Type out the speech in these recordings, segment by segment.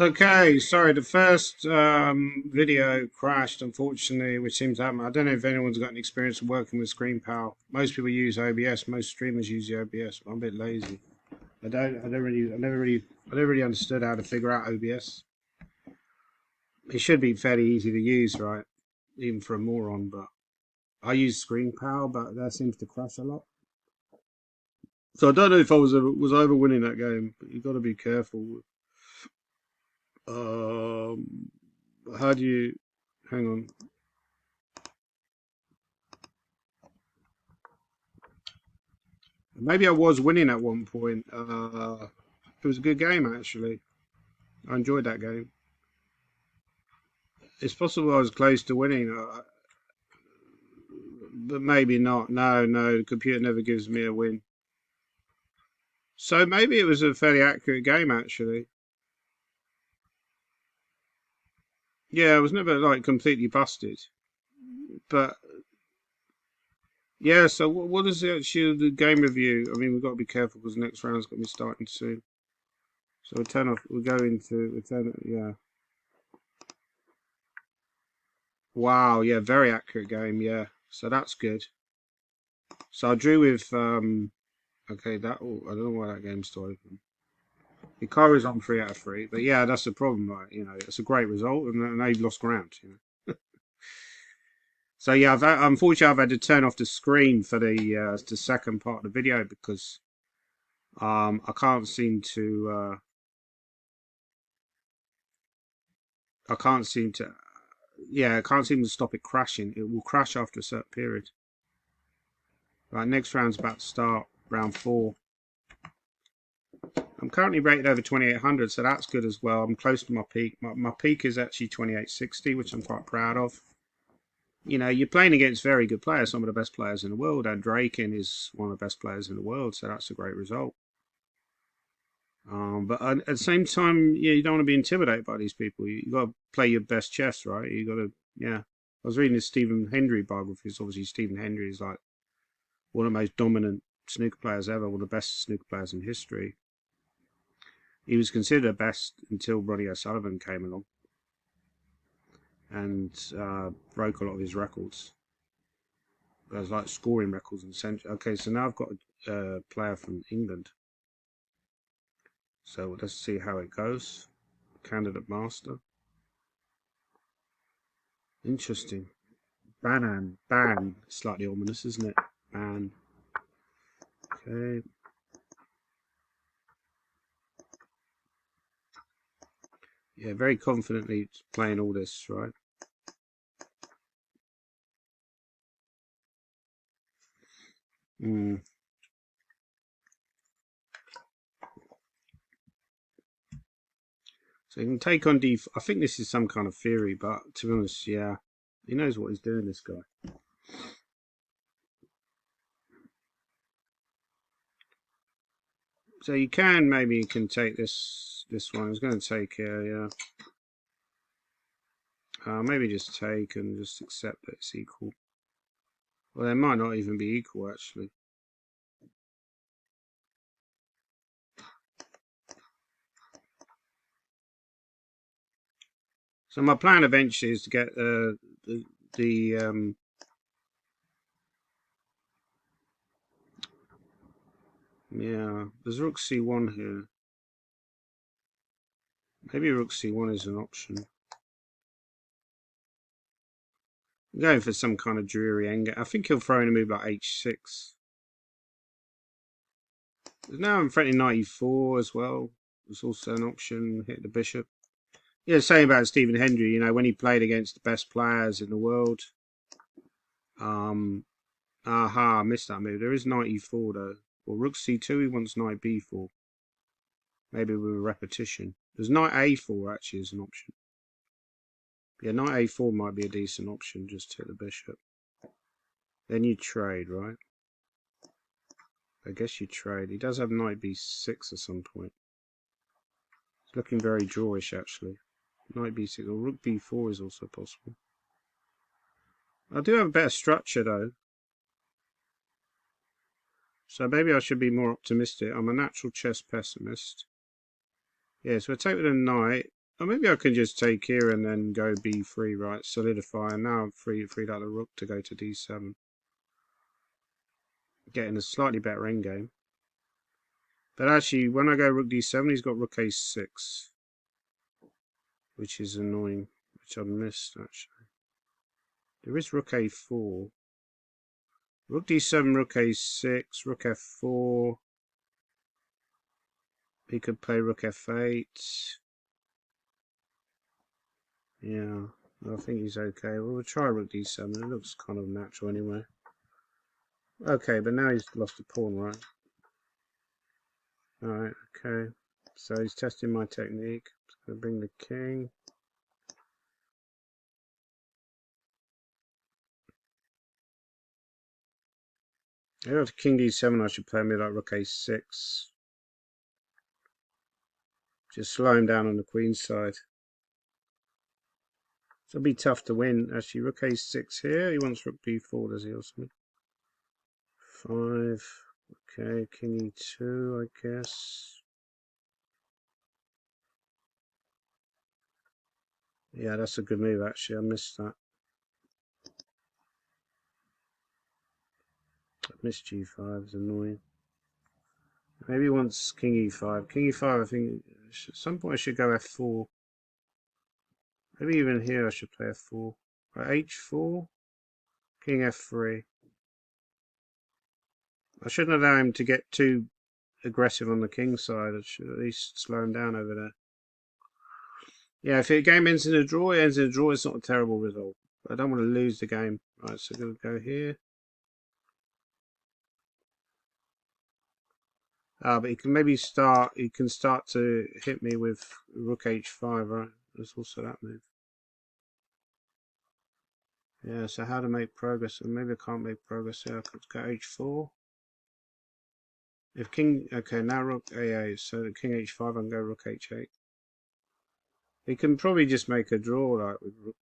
Okay, sorry, the first video crashed, unfortunately, which seems to happen. I don't know if anyone's got any experience of working with ScreenPal. Most people use OBS, most streamers use the OBS. I'm a bit lazy. I never really understood how to figure out OBS. It should be fairly easy to use, right? Even for a moron, but I use ScreenPal, but that seems to crash a lot. So I don't know if was over winning that game, but you've got to be careful. Um, how do you? Hang on. Maybe I was winning at one point. It was a good game actually. I enjoyed that game. It's possible I was close to winning, but maybe not. No, no, the computer never gives me a win. So maybe it was a fairly accurate game actually. Yeah, I was never like completely busted. But yeah, so what is the actual the game review? I mean, we've got to be careful because the next round's got to be starting soon. So we turn off. We go into. We turn. Yeah. Wow. Yeah. Very accurate game. Yeah. So that's good. So I drew with okay, that I don't know why that game's still open. Hikaru's on 3 out of 3, but yeah, that's the problem, right? You know, it's a great result, and they've lost ground. You know, so yeah, unfortunately I've had to turn off the screen for the second part of the video because I can't seem to I can't seem to yeah I can't seem to stop it crashing. It will crash after a certain period. Right, next round's about to start, round 4. I'm currently rated over 2800, so that's good as well. I'm close to my peak. My peak is actually 2860, which I'm quite proud of. You know, you're playing against very good players, some of the best players in the world, and Draken is one of the best players in the world, so that's a great result. But at the same time, yeah, you don't want to be intimidated by these people. You got to play your best chess, right? You got to, yeah. I was reading this Stephen Hendry biography. It's obviously Stephen Hendry is like one of the most dominant snooker players ever, one of the best snooker players in history. He was considered the best until Ronnie O'Sullivan came along and broke a lot of his records. There's like scoring records and century. Okay, so now I've got a player from England. So let's see how it goes. Candidate master. Interesting. Banan. Ban. Slightly ominous, isn't it? Ban. Okay. Yeah, very confidently playing all this, right? Mm. So he can take on D. I think this is some kind of theory, but to be honest, yeah, he knows what he's doing. This guy. So you can take this one. I was going to take yeah. Maybe just take and just accept that it's equal. Well, they might not even be equal actually. So my plan eventually is to get the yeah. There's Rook C1 here. Maybe Rook C1 is an option. I'm going for some kind of dreary endgame. I think he'll throw in a move like H6. Now I'm threatening knight E4 as well. It's also an option. Hit the bishop. Yeah, same about Stephen Hendry. You know, when he played against the best players in the world. Um, aha, I missed that move. There is knight E4 though. Well, Rook C2. He wants knight B4. Maybe with a repetition. There's knight A4 actually as an option. Yeah, knight A4 might be a decent option. Just hit the bishop. Then you trade, right? I guess you trade. He does have knight B6 at some point. It's looking very drawish actually. Knight B6 or Rook B4 is also possible. I do have a better structure though. So maybe I should be more optimistic. I'm a natural chess pessimist. Yeah, so I take with a knight. Or maybe I can just take here and then go b3, right? Solidify, and now I'm freed out the rook to go to d7. Getting a slightly better endgame. But actually, when I go rook d7, he's got rook a6. Which is annoying, which I missed, actually. There is rook a4. Rook d7, rook a6, rook f4. He could play rook f8. Yeah, I think he's okay. Well, we'll try rook d7. It looks kind of natural anyway. Okay, but now he's lost a pawn, right? Alright, okay. So he's testing my technique. Just going to bring the king. If I go to king d7, I should play me like rook a6. Just slow him down on the queen's side. It'll be tough to win. Actually, rook a6 here. He wants rook b4, does he, or something? 5. Okay, king e2, I guess. Yeah, that's a good move, actually. I missed that. I missed g5. It's annoying. Maybe he wants king e5. King e5, I think at some point I should go f4. Maybe even here I should play f4. Right, h4. King f3. I shouldn't allow him to get too aggressive on the king side. I should at least slow him down over there. Yeah, if the game ends in a draw, it ends in a draw. It's not a terrible result. But I don't want to lose the game. Right, so I'm going to go here. But he can maybe start. He can start to hit me with rook h5, right? There's also that move. Yeah, so how to make progress? And maybe I can't make progress here. I could go h4. If king, okay, now rook a8. So the king h5, I can go rook h8. He can probably just make a draw, like with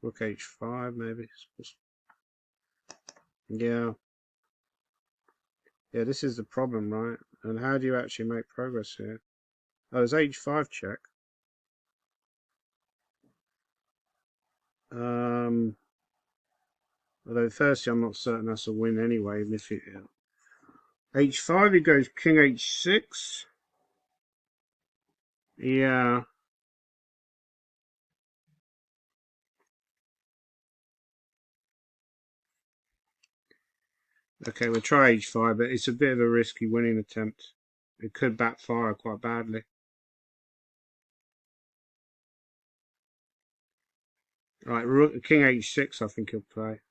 rook h5, maybe. Yeah. Yeah, this is the problem, right? And how do you actually make progress here? Oh, there's h5 check. Although firstly, I'm not certain that's a win anyway. Even if it h5, he goes king h6. Yeah. Okay, we'll try h5, but it's a bit of a risky winning attempt. It could backfire quite badly. Right, rook, king h6, I think he'll play.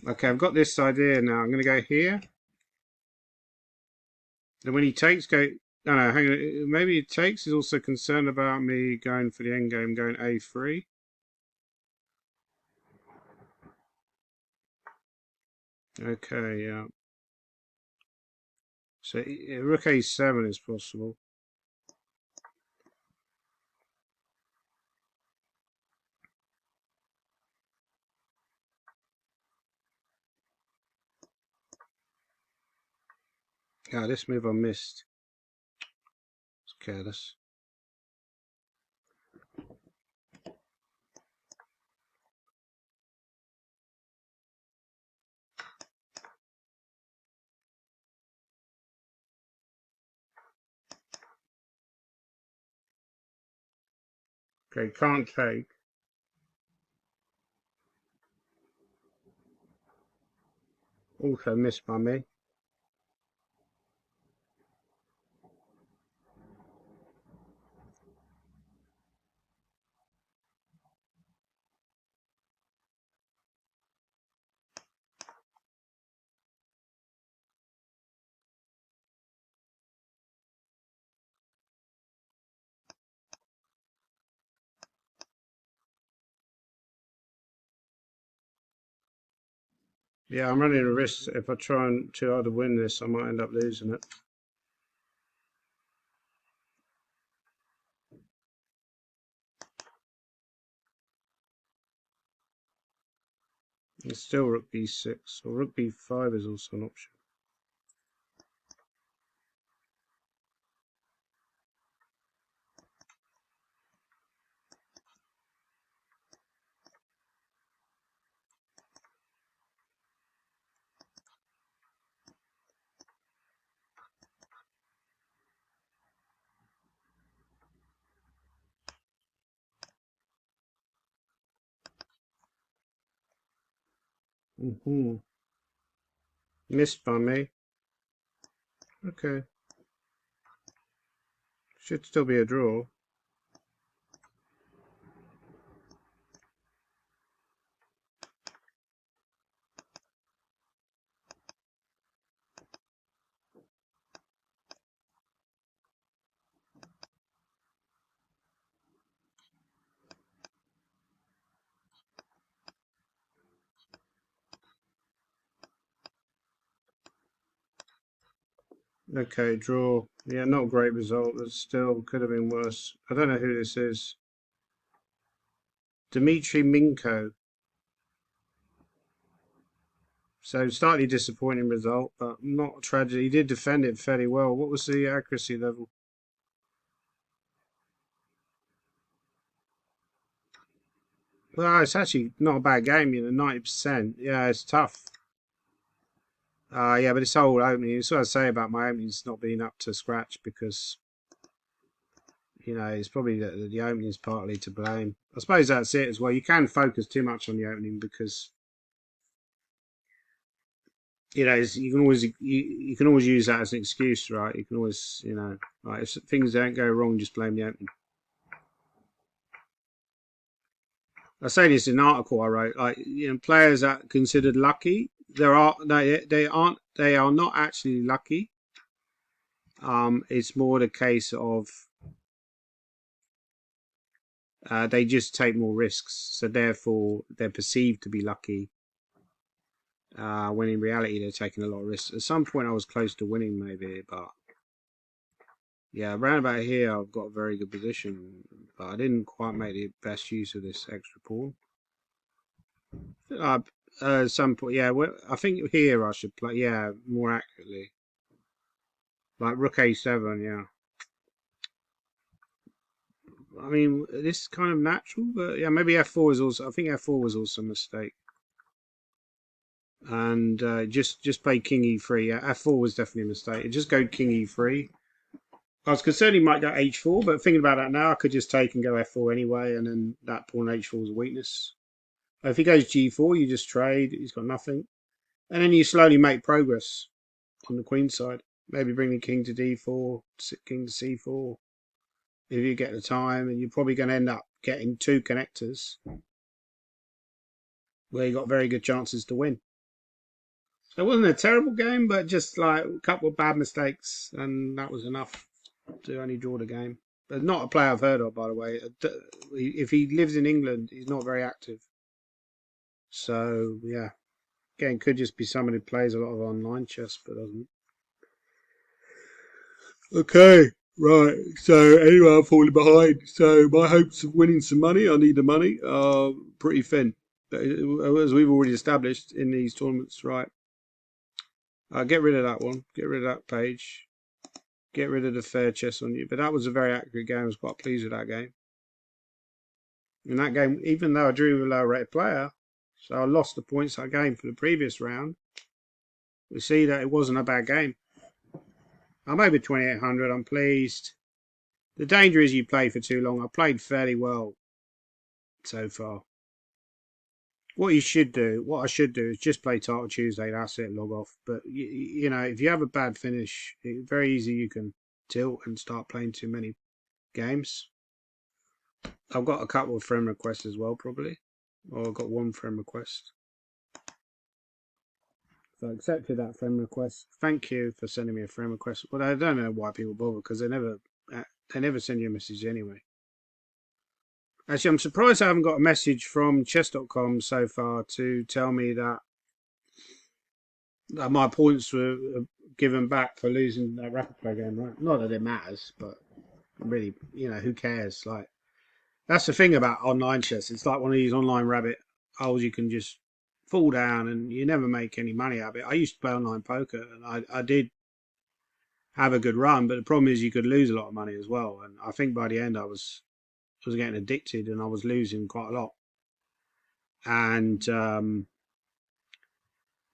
Okay, I've got this idea now. I'm going to go here. And when he takes, go... No, no, hang on. Maybe he takes. He's also concerned about me going for the endgame, going a3. Okay, yeah. So rook a7 is possible. Yeah, this move I missed. It's careless. Okay, can't take. Also missed by me. Yeah, I'm running a risk. If I try and to either win this, I might end up losing it. It's still rook b6, or rook b5 is also an option. Missed by me. Okay. Should still be a draw. Okay, draw. Yeah, not a great result. It still could have been worse. I don't know who this is. Dmitry Minko. So slightly disappointing result, but not a tragedy. He did defend it fairly well. What was the accuracy level? Well, it's actually not a bad game, 90%. Yeah, it's tough. Yeah, but this whole opening, it's what I say about my openings not being up to scratch because, it's probably the opening's partly to blame. I suppose that's it as well. You can focus too much on the opening because, you can always use that as an excuse, right? You can always, like if things don't go wrong, just blame the opening. I say this in an article I wrote. Like, players that are considered lucky, they are not actually lucky. It's more the case of they just take more risks, so therefore they're perceived to be lucky. When in reality they're taking a lot of risks. At some point I was close to winning maybe, but yeah, around about here I've got a very good position, but I didn't quite make the best use of this extra pawn. Some point, yeah. I think here I should play, yeah, more accurately, like rook a7. Yeah, I mean this is kind of natural, but yeah, maybe f4 is also. I think f4 was also a mistake, and just play king e3. Yeah, f4 was definitely a mistake. Just go king e3. I was concerned he might go h4, but thinking about that now, I could just take and go f4 anyway, and then that pawn h4 is a weakness. If he goes g4, you just trade. He's got nothing, and then you slowly make progress on the queen side. Maybe bring the king to d4, king to c4 if you get the time, and you're probably going to end up getting two connectors where you got very good chances to win. So it wasn't a terrible game, but just like a couple of bad mistakes, and that was enough to only draw the game. But not a player I've heard of, by the way. If he lives in England, he's not very active. So yeah, again, could just be someone who plays a lot of online chess but doesn't. Okay, right. So anyway, I'm falling behind. So my hopes of winning some money, I need the money, are pretty thin. As we've already established in these tournaments, right? Get rid of that one. Get rid of that page. Get rid of the fair chess on you. But that was a very accurate game. I was quite pleased with that game. In that game, even though I drew with a lower rated player, so I lost the points I gained for the previous round, we see that it wasn't a bad game. I'm over 2800. I'm pleased. The danger is you play for too long. I played fairly well so far. What I should do is just play Title Tuesday. That's it. Log off. But if you have a bad finish, it's very easy you can tilt and start playing too many games. I've got a couple of friend requests as well, probably. Or I've got one friend request. So I accepted that friend request. Thank you for sending me a friend request. But I don't know why people bother because they never send you a message anyway. Actually, I'm surprised I haven't got a message from chess.com so far to tell me that my points were given back for losing that rapid play game. Right? Not that it matters, but really, who cares? Like that's the thing about online chess. It's like one of these online rabbit holes you can just fall down and you never make any money out of it. I used to play online poker and I did have a good run, but the problem is you could lose a lot of money as well. And I think by the end I was getting addicted and I was losing quite a lot. And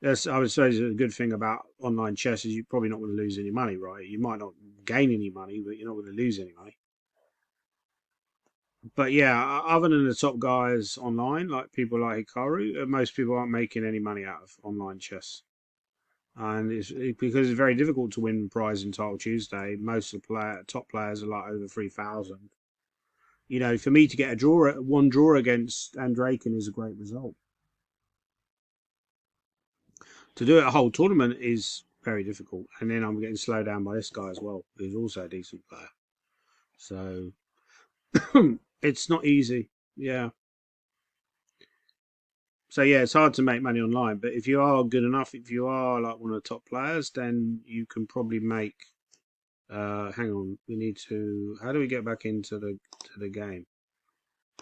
that's, I would say, a good thing about online chess is you're probably not going to lose any money, right? You might not gain any money, but you're not going to lose any money. But yeah, other than the top guys online, like people like Hikaru, most people aren't making any money out of online chess. And because it's very difficult to win prize in Title Tuesday. Most of the top players are like over 3,000. You know, for me to get one draw against Andraken is a great result. To do it a whole tournament is very difficult. And then I'm getting slowed down by this guy as well, who's also a decent player. So it's not easy. Yeah. So yeah, it's hard to make money online. But if you are good enough, if you are like one of the top players, then you can probably make. Hang on, we need to. How do we get back into the game?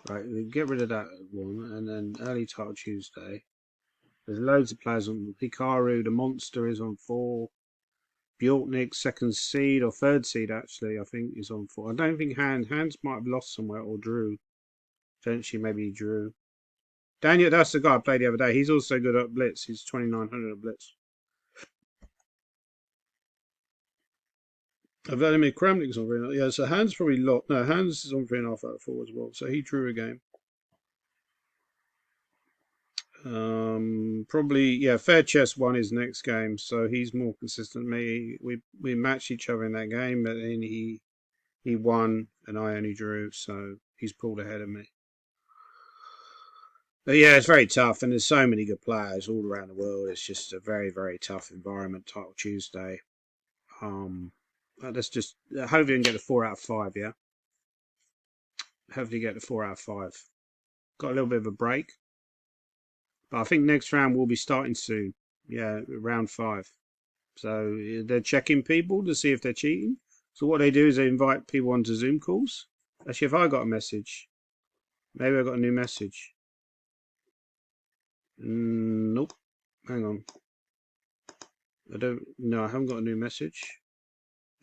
Right, we get rid of that one, and then early title Tuesday. There's loads of players on. Hikaru, the monster, is on 4. Bjorknik, second seed or third seed actually, I think is on 4. I don't think Hans might have lost somewhere or drew. Potentially, maybe he drew. Daniel, that's the guy I played the other day. He's also good at Blitz. He's 2,900 at Blitz. Vladimir Kramnik's on 3.5. Yeah, so Hans probably lost. No, Hans is on 3.5 out of 4 as well. So he drew a game. Probably, yeah, Fair Chess won his next game, so he's more consistent than me. We matched each other in that game, but then he won and I only drew, so he's pulled ahead of me. But yeah, it's very tough, and there's so many good players all around the world. It's just a very, very tough environment. Title Tuesday. Let's just hopefully we can get the 4 out of 5. Yeah, hopefully get the 4 out of 5. Got a little bit of a break, but I think next round will be starting soon. Yeah, round 5. So they're checking people to see if they're cheating. So what they do is they invite people onto Zoom calls. Actually, if I got a message, maybe I got a new message. Nope. Hang on. I haven't got a new message.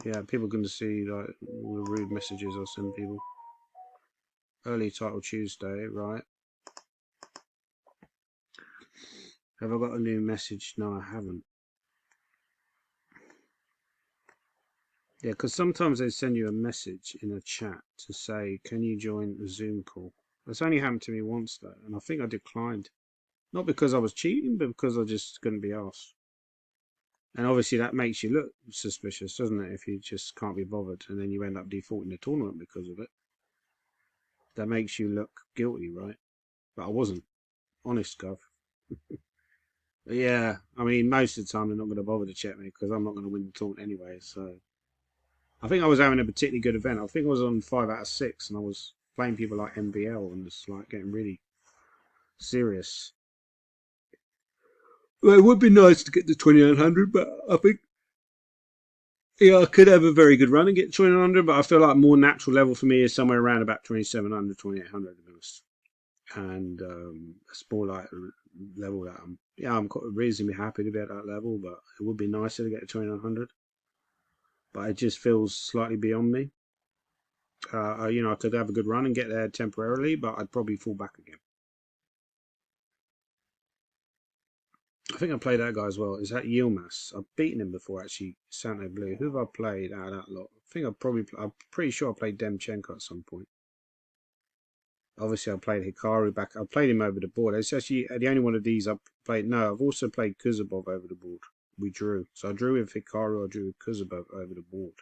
Yeah, people can see like all the rude messages I send people. Early title Tuesday, right? Have I got a new message? No, I haven't. Yeah, because sometimes they send you a message in a chat to say, can you join a Zoom call? That's only happened to me once though, and I think I declined. Not because I was cheating, but because I just couldn't be asked. And obviously that makes you look suspicious, doesn't it? If you just can't be bothered and then you end up defaulting the tournament because of it. That makes you look guilty, right? But I wasn't. Honest, Gov. But yeah, I mean, most of the time they're not going to bother to check me because I'm not going to win the tournament anyway. So I think I was having a particularly good event. I think I was on 5 out of 6 and I was playing people like MBL and it's like getting really serious. Well, it would be nice to get to 2,900, but I think yeah, I could have a very good run and get 2,900, but I feel like a more natural level for me is somewhere around about 2,700, 2,800 to be honest. And it's more like a level that I'm reasonably happy to be at that level, but it would be nicer to get to 2,900. But it just feels slightly beyond me. I could have a good run and get there temporarily, but I'd probably fall back again. I think I played that guy as well. Is that Yilmaz? I've beaten him before, actually. Santo Blue. Who have I played out of that lot? I'm pretty sure I played Demchenko at some point. Obviously, I played Hikaru back. I played him over the board. It's actually the only one of these I've played. No, I've also played Kuzabov over the board. We drew. So I drew with Hikaru, I drew with Kuzabov over the board.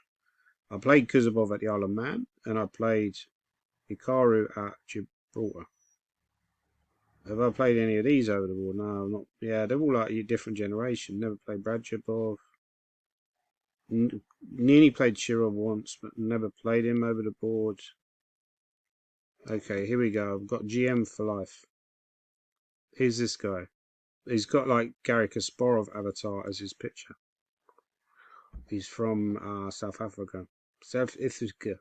I played Kuzabov at the Isle of Man, and I played Hikaru at Gibraltar. Have I played any of these over the board? No, not. Yeah, they're all like a different generation. Never played Bradjabov. Nearly played Shirov once, but never played him over the board. Okay, here we go. I've got GM for life. Here's this guy. He's got like Gary Kasparov avatar as his picture. He's from South Africa. South Africa.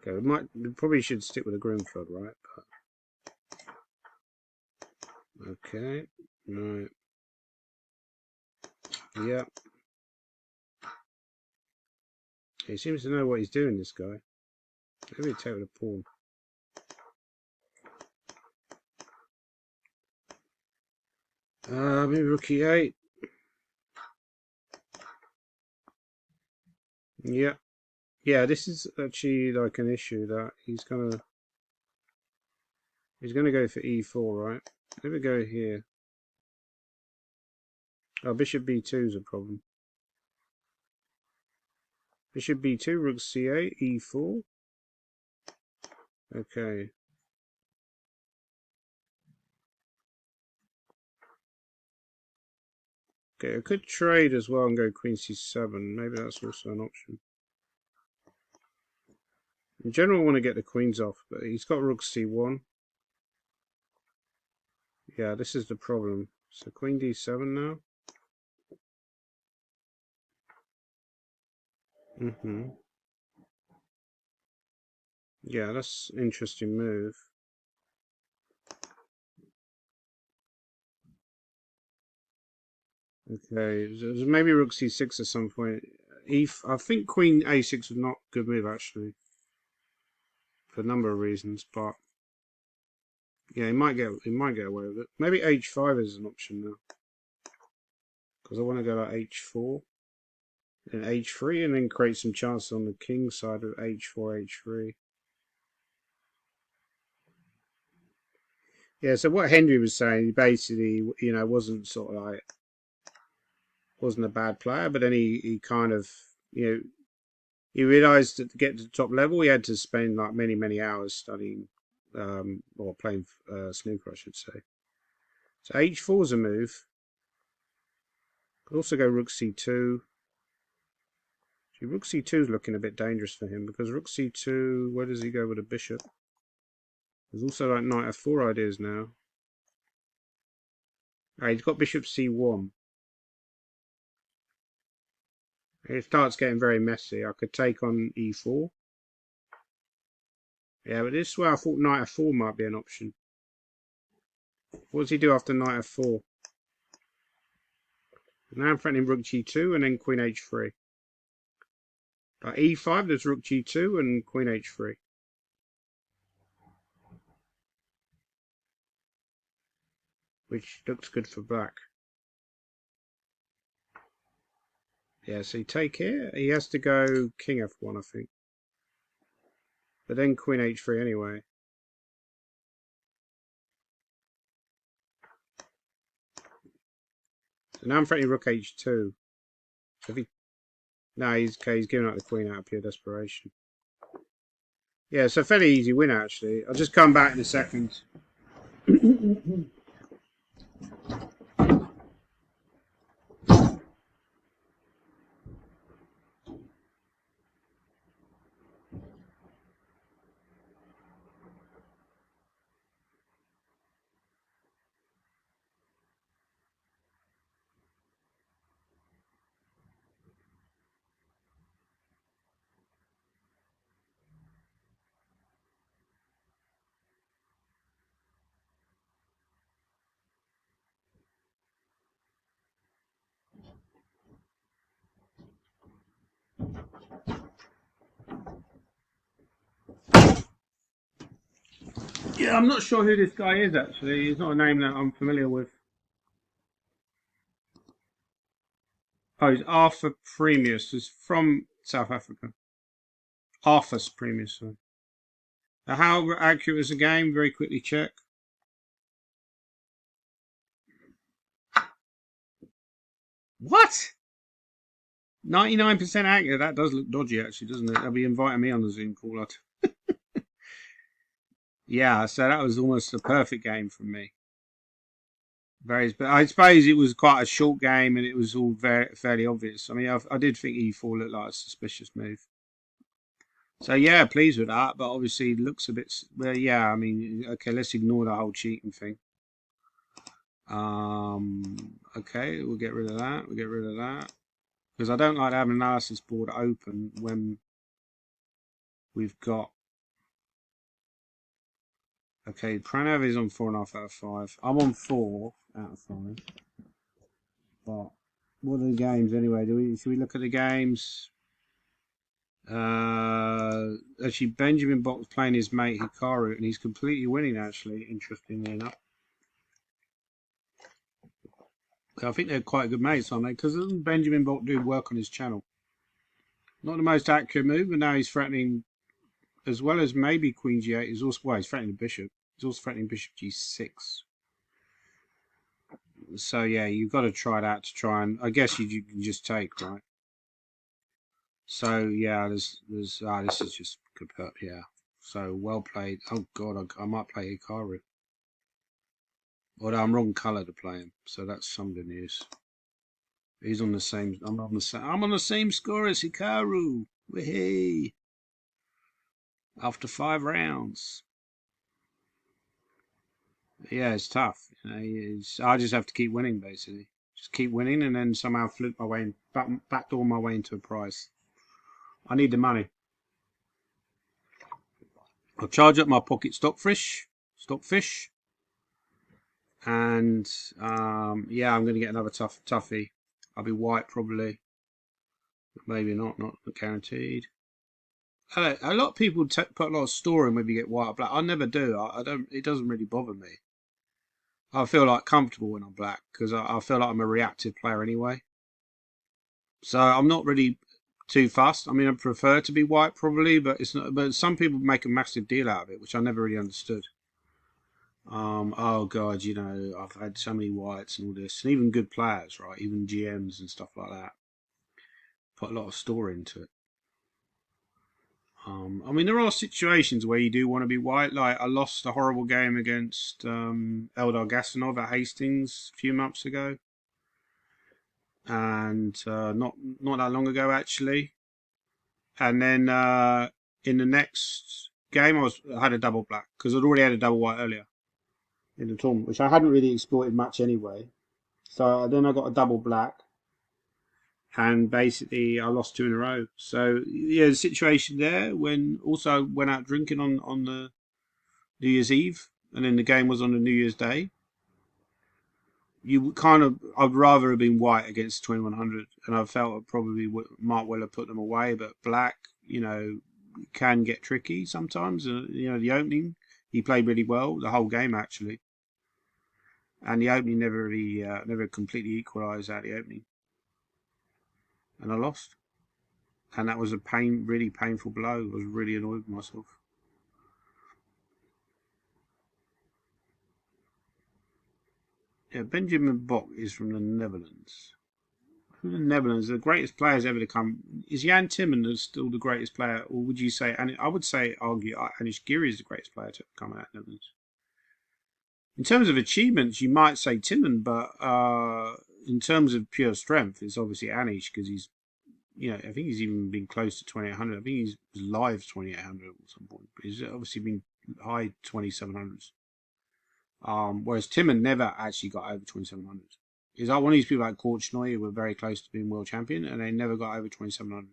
Okay, we probably should stick with the Grunfeld, right? But Okay. Right. Yeah. He seems to know what he's doing, this guy. Maybe take with a pawn. Maybe rook e8. Yeah. Yeah, this is actually like an issue that he's gonna go for e4, right? Maybe go here. Oh, bishop b2 is a problem. Bishop b2, rook c8, e4. Okay. Okay, I could trade as well and go queen c7. Maybe that's also an option. In general, I want to get the queens off, but he's got rook c1. Yeah, this is the problem. So queen d7 now. Yeah, that's an interesting move. Okay, maybe rook c6 at some point. I think queen a6 was not a good move actually, for a number of reasons. But yeah, he might get away with it. Maybe h5 is an option now, because I want to go like h4, then h3, and then create some chances on the king side of h4, h3. Yeah, so what Henry was saying, he basically, wasn't sort of like, wasn't a bad player, but then he kind of, he realised that to get to the top level, he had to spend like many hours studying, or playing snooker, I should say. So h4 is a move. Could also go rook c2. See, rook c2 is looking a bit dangerous for him, because rook c2, where does he go with a bishop? There's also like knight f4 ideas now. He's got bishop c1. It starts getting very messy. I could take on e4. Yeah, but this is where I thought knight f4 might be an option. What does he do after knight f4? Now I'm threatening rook g2 and then queen h3. But e5, there's rook g2 and queen h3. Which looks good for black. Yeah, so you take here. He has to go king f1, I think. But then queen h3 anyway. So now I'm threatening rook h2. So if he... No, he's giving up the queen out of pure desperation. Yeah, it's a fairly easy win, actually. I'll just come back in a second. Yeah, I'm not sure who this guy is, actually. He's not a name that I'm familiar with. Oh, he's Arthur Premius. He's from South Africa. Arthur's Premius, sorry. How accurate is the game? Very quickly check. What? 99% accurate. That does look dodgy, actually, doesn't it? They'll be inviting me on the Zoom call. Yeah, so that was almost a perfect game from me. But I suppose it was quite a short game and it was all fairly obvious. I mean, I did think e4 looked like a suspicious move. So yeah, pleased with that, but obviously it looks a bit. Well, yeah, I mean, okay, let's ignore the whole cheating thing. Okay, we'll get rid of that. We'll get rid of that because I don't like having an analysis board open when we've got Okay, Pranav is on 4.5 out of 5. I'm on 4 out of 5. But what are the games anyway? Should we look at the games? Actually, Benjamin Bot's playing his mate Hikaru, and he's completely winning. Actually, interestingly enough, I think they're quite good mates, aren't they? Because doesn't Benjamin Bot do work on his channel? Not the most accurate move, but now he's threatening, as well as maybe Queen G8. He's also he's threatening the Bishop. He's also threatening Bishop G6. So yeah, you've got to try that to try and. I guess you can just take, right? So yeah, this is just yeah. So well played. Oh god, I might play Hikaru. Although I'm wrong colour to play him, so that's some good news. He's on the same. I'm on the same score as Hikaru. Wahey! After 5 rounds. Yeah, it's tough. You know, I just have to keep winning, basically. Just keep winning, and then somehow flip my way, backdoor my way into a prize. I need the money. I'll charge up my pocket stockfish, and yeah, I'm going to get another toughie. I'll be white probably, maybe not guaranteed. A lot of people put a lot of store in when you get white or black. I never do. I don't. It doesn't really bother me. I feel like comfortable when I'm black because I feel like I'm a reactive player anyway. So I'm not really too fussed. I mean, I prefer to be white probably, but it's not. But some people make a massive deal out of it, which I never really understood. Oh God, you know, I've had so many whites and all this, and even good players, right? Even GMs and stuff like that put a lot of store into it. I mean, there are situations where you do want to be white. Like I lost a horrible game against Eldar Gasanov at Hastings a few months ago, and not that long ago actually. And then in the next game, I had a double black because I'd already had a double white earlier in the tournament, which I hadn't really exploited much anyway. So then I got a double black, and basically I lost 2 in a row. So yeah, the situation there when also went out drinking on the New Year's Eve, and then the game was on the New Year's Day. You kind of, I'd rather have been white against 2100, and I felt I probably might well have put them away. But black, you know, can get tricky sometimes. You know, the opening he played really well the whole game actually, and the opening never really never completely equalised out the opening, and I lost. And that was a really painful blow. I was really annoyed with myself. Yeah, Benjamin Bok is from the Netherlands. From the Netherlands, the greatest players ever to come. Is Jan Timman still the greatest player, or would you say? And I would argue, Anish Giri is the greatest player to come out of the Netherlands. In terms of achievements, you might say Timman, but in terms of pure strength, it's obviously Anish because he's, you know, I think he's even been close to 2800. I think he's live 2800 at some point. But he's obviously been high 2700s. Whereas Timon never actually got over 2700. He's like one of these people like Korchnoi who were very close to being world champion and they never got over 2700.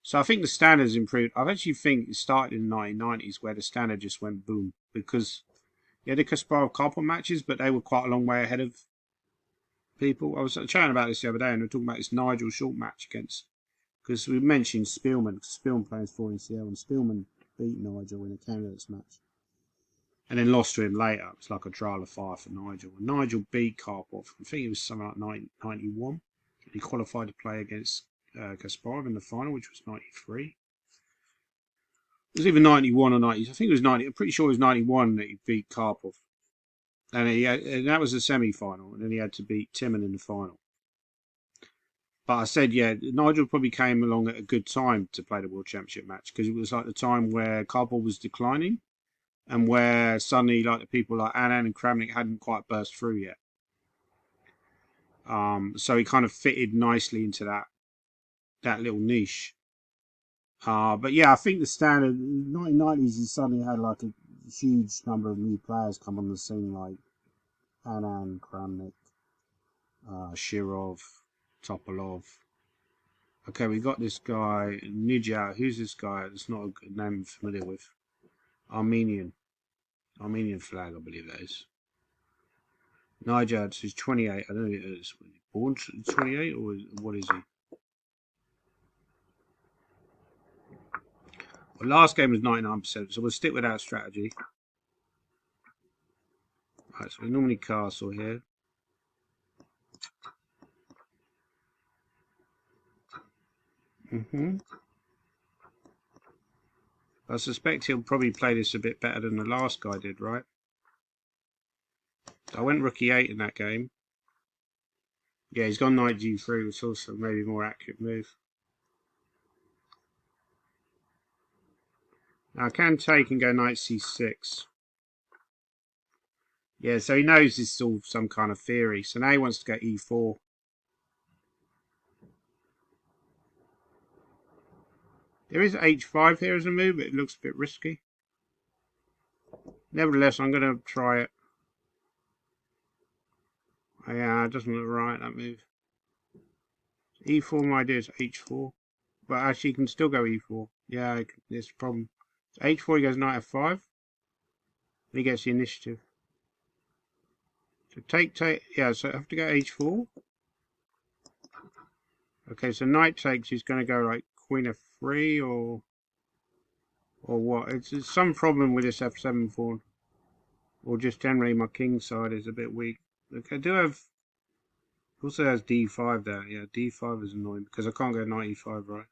So I think the standard's improved. I actually think it started in the 1990s where the standard just went boom because you had the Kasparov Karpov matches, but they were quite a long way ahead of people. I was chatting about this the other day and we were talking about this Nigel Short match against, because we mentioned Spielman, because Spielman plays for NCL and Spielman beat Nigel in a candidates match. And then lost to him later. It was like a trial of fire for Nigel. And Nigel beat Karpov. I think it was something like 91. He qualified to play against Kasparov in the final, which was 93. It was either 91 or 90. I think it was 90. I'm pretty sure it was 91 that he beat Karpov. And that was the semi-final. And then he had to beat Timon in the final. But I said, yeah, Nigel probably came along at a good time to play the World Championship match because it was like the time where Karpov was declining and where suddenly like the people like Anand and Kramnik hadn't quite burst through yet. So he kind of fitted nicely into that little niche. But yeah, I think the standard 1990s, he suddenly had like a huge number of new players come on the scene, like Anand, Kramnik, Shirov, Topalov. Okay, we got this guy, Nija. Who's this guy? It's not a good name I'm familiar with. Armenian. Armenian flag, I believe that is. Niger, he's 28. I don't know if it's born 28 or what is he? Well, last game was 99%, so we'll stick with that strategy. Right, so we normally castle here. I suspect he'll probably play this a bit better than the last guy did, right? I went rook e8 in that game. Yeah, he's gone knight g3, which is also maybe a more accurate move. Now I can take and go knight c6. Yeah, so he knows this is all some kind of theory. So now he wants to go e4. There is h5 here as a move, but it looks a bit risky. Nevertheless, I'm going to try it. Oh, yeah, it doesn't look right, that move. e4, my idea is h4. But actually, you can still go e4. Yeah, there's a problem. So h4, he goes knight f5. And he gets the initiative. So take. Yeah, so I have to go h4. Okay, so knight takes, he's going to go like queen f3 or what? It's some problem with this f7 pawn. Or just generally my king side is a bit weak. Okay, I do have... Also has d5 there. Yeah, d5 is annoying because I can't go knight e5, right?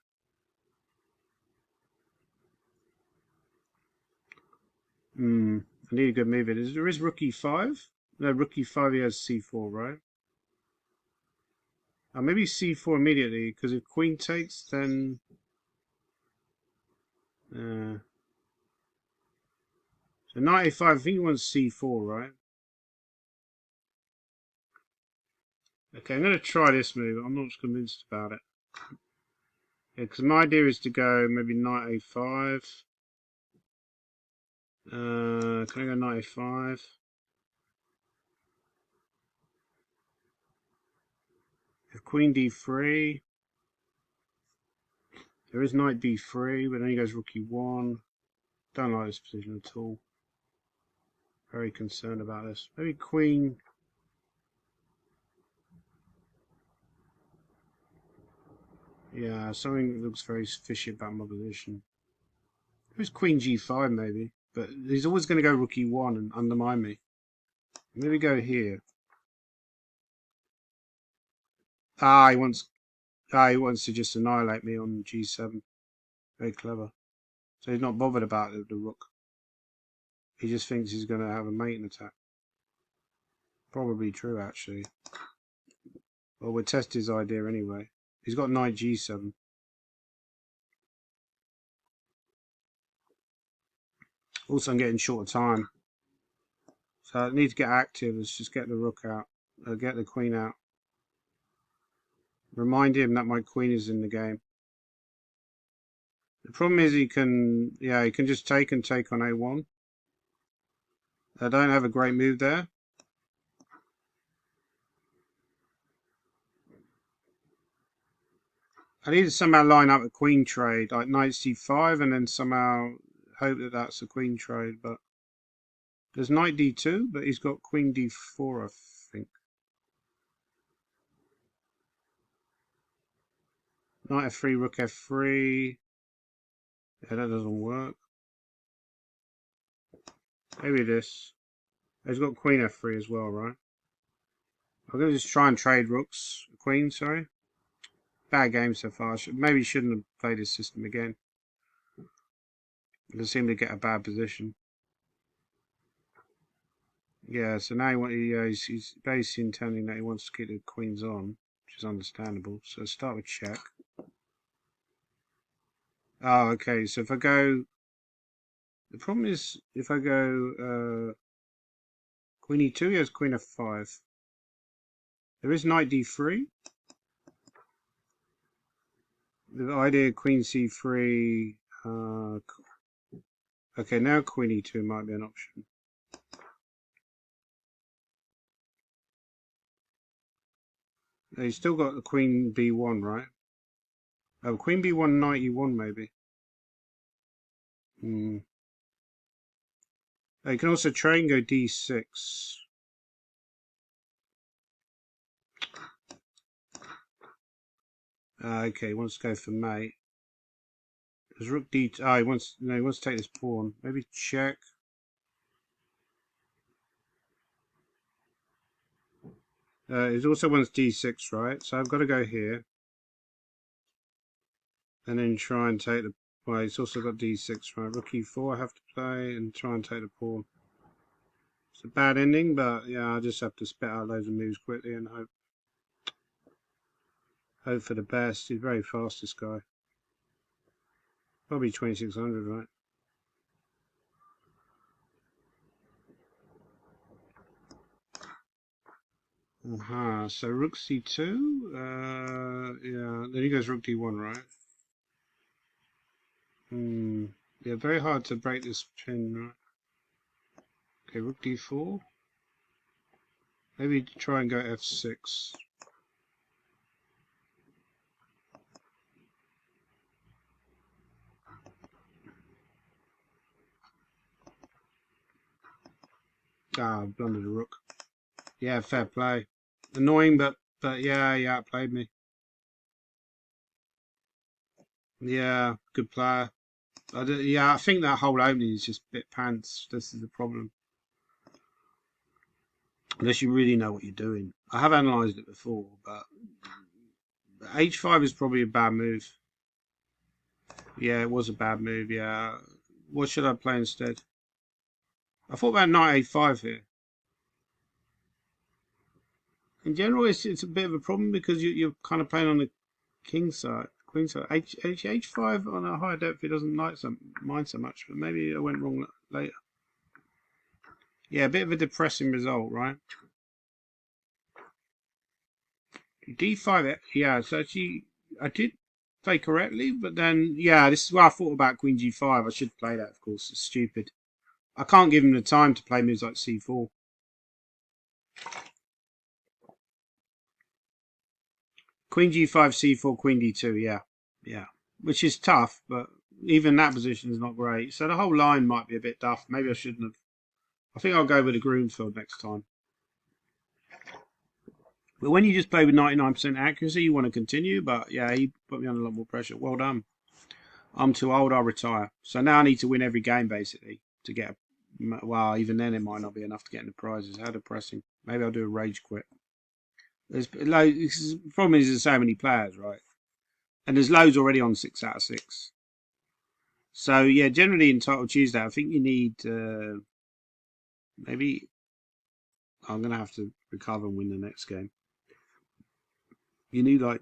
I need a good move. There is rook e5. No, rook e5 he has c4, right? Maybe c4 immediately because if queen takes, then... so knight a5, I think he wants c4, right? Okay, I'm going to try this move. I'm not convinced about it. Yeah, because my idea is to go maybe knight a5. Can I go knight a5? If queen d3. There is knight b3, but then he goes rook e1. Don't like this position at all. Very concerned about this. Maybe queen... Yeah, something looks very fishy about my position. There's queen g5 maybe, but he's always going to go rook e1 and undermine me. Maybe go here. He wants to just annihilate me on g7. Very clever. So he's not bothered about the rook. He just thinks he's going to have a mating attack. Probably true, actually. Well, we'll test his idea anyway. He's got knight g7. Also, I'm getting short of time. So I need to get active. Let's just get the rook out. Get the queen out. Remind him that my queen is in the game. The problem is he can just take on a1. I don't have a great move there. I need to somehow line up a queen trade, like knight c5, and then somehow hope that that's a queen trade. But there's knight d2, but he's got queen d4, I think. Knight f3, rook f3. Yeah, that doesn't work. Maybe this. He's got queen f3 as well, right? I'm going to just try and trade rooks. Queen, sorry. Bad game so far. Maybe shouldn't have played this system again. They seem to get a bad position. Yeah, so now he's basically intending that he wants to keep the queens on, which is understandable. So start with check. Oh, okay. So if I go... The problem is, if I go queen e2, he has queen f5. There is knight d3. The idea queen c3... okay, now queen e2 might be an option. He's still got the queen b1, right? Oh, queen b1, knight e1 maybe. You can also try and go d6. Okay, he wants to go for mate. There's rook d. He wants to take this pawn. Maybe check. He also wants d6, right? So I've got to go here, and then try and take the. Well, he's also got d6, right? Rook e4 I have to play and try and take the pawn. It's a bad ending, but yeah, I just have to spit out loads of moves quickly and hope for the best. He's very fast, this guy. Probably 2600, right? So rook c2. Yeah, then he goes rook d1, right? Yeah, very hard to break this pin, right? Okay, rook d4. Maybe try and go f6. Blundered a rook. Yeah, fair play. Annoying, but yeah, he outplayed me. Yeah, good player. Yeah, I think that whole opening is just a bit pants. This is the problem. Unless you really know what you're doing. I have analysed it before, but h5 is probably a bad move. Yeah, it was a bad move, yeah. What should I play instead? I thought about knight a5 here. In general, it's a bit of a problem because you're kind of playing on the king side, queen side. H5 on a higher depth, it doesn't mind so much, but maybe I went wrong later. Yeah, a bit of a depressing result, right? D5, yeah, so actually, I did play correctly, but then, yeah, this is what I thought about queen g5. I should play that, of course. It's stupid. I can't give him the time to play moves like c4. Queen g5, c4, queen d2, yeah. Yeah. Which is tough, but even that position is not great. So the whole line might be a bit tough. Maybe I shouldn't have. I think I'll go with a Grunfeld next time. But when you just play with 99% accuracy, you want to continue. But yeah, he put me under a lot more pressure. Well done. I'm too old, I'll retire. So now I need to win every game, basically, to get well, even then it might not be enough to get in the prizes. How depressing. Maybe I'll do a rage quit. The problem is there's so many players, right? And there's loads already on 6 out of 6. So yeah, generally in Title Tuesday, I think you need maybe I'm gonna have to recover and win the next game. You need like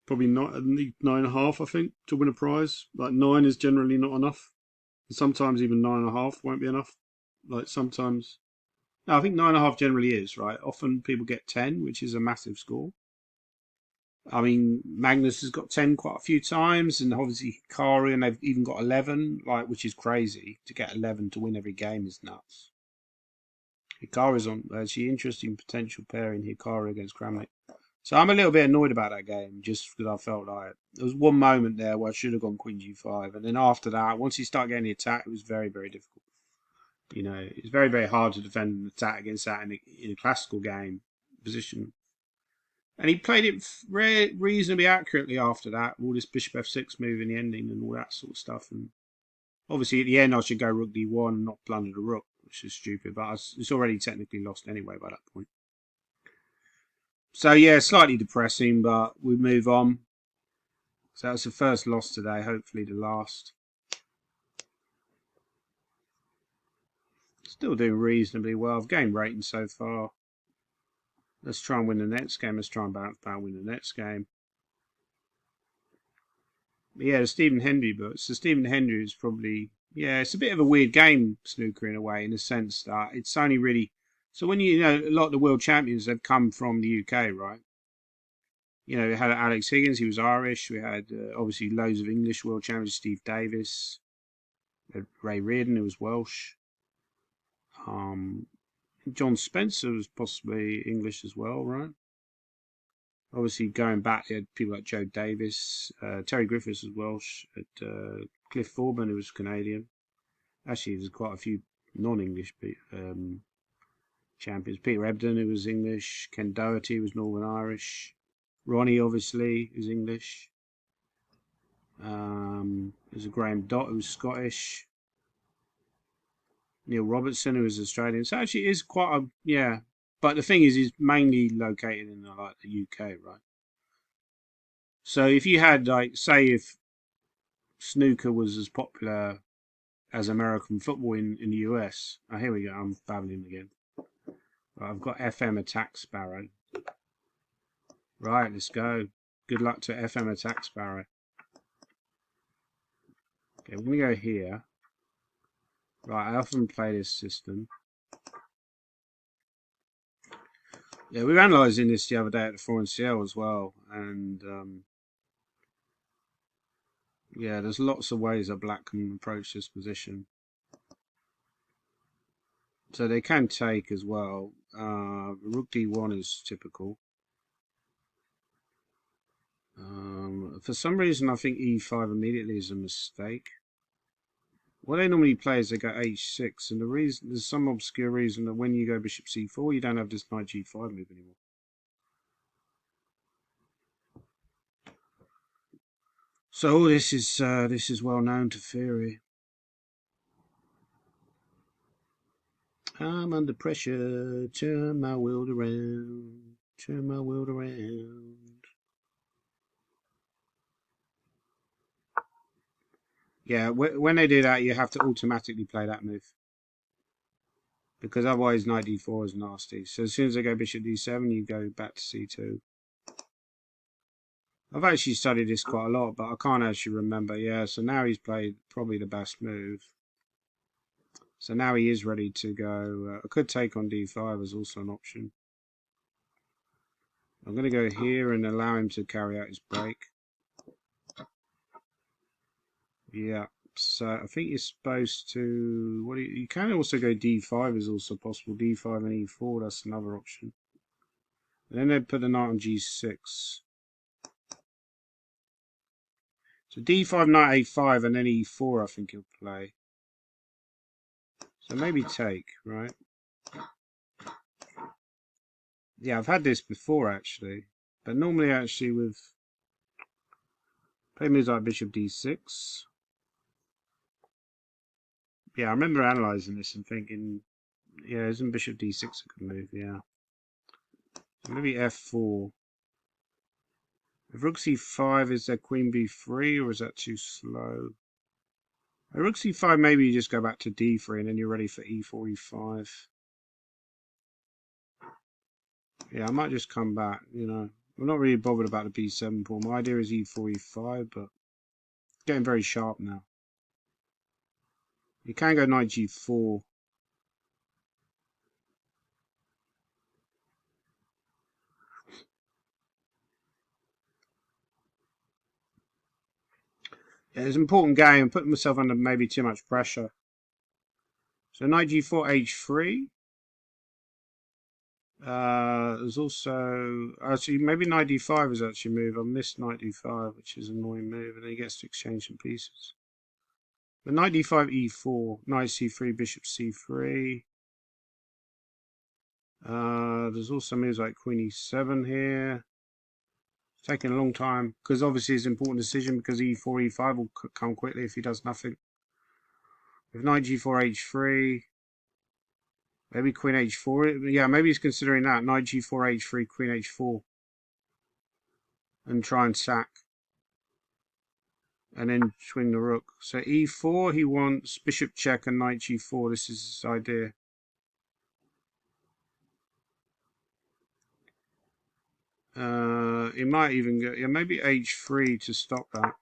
probably not 9.5, I think, to win a prize. Like 9 is generally not enough. And sometimes even 9.5 won't be enough. Like sometimes, no, I think 9.5 generally is right. Often people get 10, which is a massive score. I mean, Magnus has got 10 quite a few times, and obviously Hikari, and they've even got 11, like which is crazy. To get 11 to win every game is nuts. Hikari's on actually interesting potential pairing Hikari against Kramnik. So I'm a little bit annoyed about that game just because I felt like there was one moment there where I should have gone Queen G5, and then after that, once you start getting the attack, it was very, very difficult. You know, it's very, very hard to defend an attack against that in a classical game position. And he played it reasonably accurately after that, all this Bishop F6 move in the ending and all that sort of stuff. And obviously at the end, I should go Rook D1 and not blunder the Rook, which is stupid, but it's already technically lost anyway by that point. So yeah, slightly depressing, but we move on. So that's the first loss today, hopefully the last. Still doing reasonably well. I've gained rating so far. Let's try and win the next game. Let's try and bounce back and win the next game. But yeah, the Stephen Hendry book. So Stephen Hendry is probably, yeah, it's a bit of a weird game, snooker, in a way, in the sense that it's only really, so when you know, a lot of the world champions, they've come from the UK, right? You know, we had Alex Higgins, he was Irish. We had obviously loads of English world champions, Steve Davis, Ray Reardon, who was Welsh. John Spencer was possibly English as well, right? Obviously, going back, you had people like Joe Davis, Terry Griffiths was Welsh, Cliff Foreman, who was Canadian. Actually, there's quite a few non-English champions. Peter Ebdon, who was English. Ken Doherty was Northern Irish. Ronnie, obviously, is English. There's a Graham Dott, who's Scottish. Neil Robertson, who is Australian. So actually, it is quite a yeah. But the thing is, he's mainly located in like the UK, right? So if you had like, say, if snooker was as popular as American football in the US. Oh, here we go. I'm babbling again. Right, I've got FM Attack Sparrow. Right, let's go. Good luck to FM Attack Sparrow. Okay, we're going to go here. Right, I often play this system. Yeah, we were analysing this the other day at the 4NCL as well. And yeah, there's lots of ways that black can approach this position. So they can take as well. Rook D1 is typical. For some reason, I think E5 immediately is a mistake. What they normally play is they go H6, and the reason there's some obscure reason that when you go Bishop C4, you don't have this Knight G5 move anymore. So all this is well known to theory. I'm under pressure. Turn my world around. Turn my world around. Yeah, when they do that, you have to automatically play that move. Because otherwise Knight D4 is nasty. So as soon as they go Bishop D7, you go back to C2. I've actually studied this quite a lot, but I can't actually remember. Yeah, so now he's played probably the best move. So now he is ready to go. I could take on D5 as also an option. I'm going to go here and allow him to carry out his break. Yeah, so I think you're supposed to... What you can also go D5 is also possible. D5 and E4, that's another option. And then they put the knight on G6. So D5, knight A5, and then E4 I think he'll play. So maybe take, right? Yeah, I've had this before actually. But normally actually with play moves like Bishop D6. Yeah, I remember analysing this and thinking, yeah, isn't Bishop D6 a good move? Yeah. So maybe F4. If Rook C5, is there Queen B3 or is that too slow? Rook C5, maybe you just go back to D3 and then you're ready for E4, E5. Yeah, I might just come back, you know. I'm not really bothered about the B7 pawn. My idea is E4, E5, but it's getting very sharp now. You can go Knight G4. Yeah, it's an important game. I'm putting myself under maybe too much pressure. So Knight G4, H3. There's also actually maybe Knight D5 is actually a move. I missed Knight D5, which is an annoying move, and then he gets to exchange some pieces. But Knight D5, E4, Knight C3, Bishop C3. There's also moves like Queen E7 here. It's taking a long time because obviously it's an important decision because E4, E5 will come quickly if he does nothing. With Knight G4, H3. Maybe Queen H4. Yeah, maybe he's considering that. Knight G4, H3, Queen H4. And try and sack. And then swing the rook. So E4, he wants Bishop check and Knight G4. This is his idea. He might even go, yeah, maybe H3 to stop that.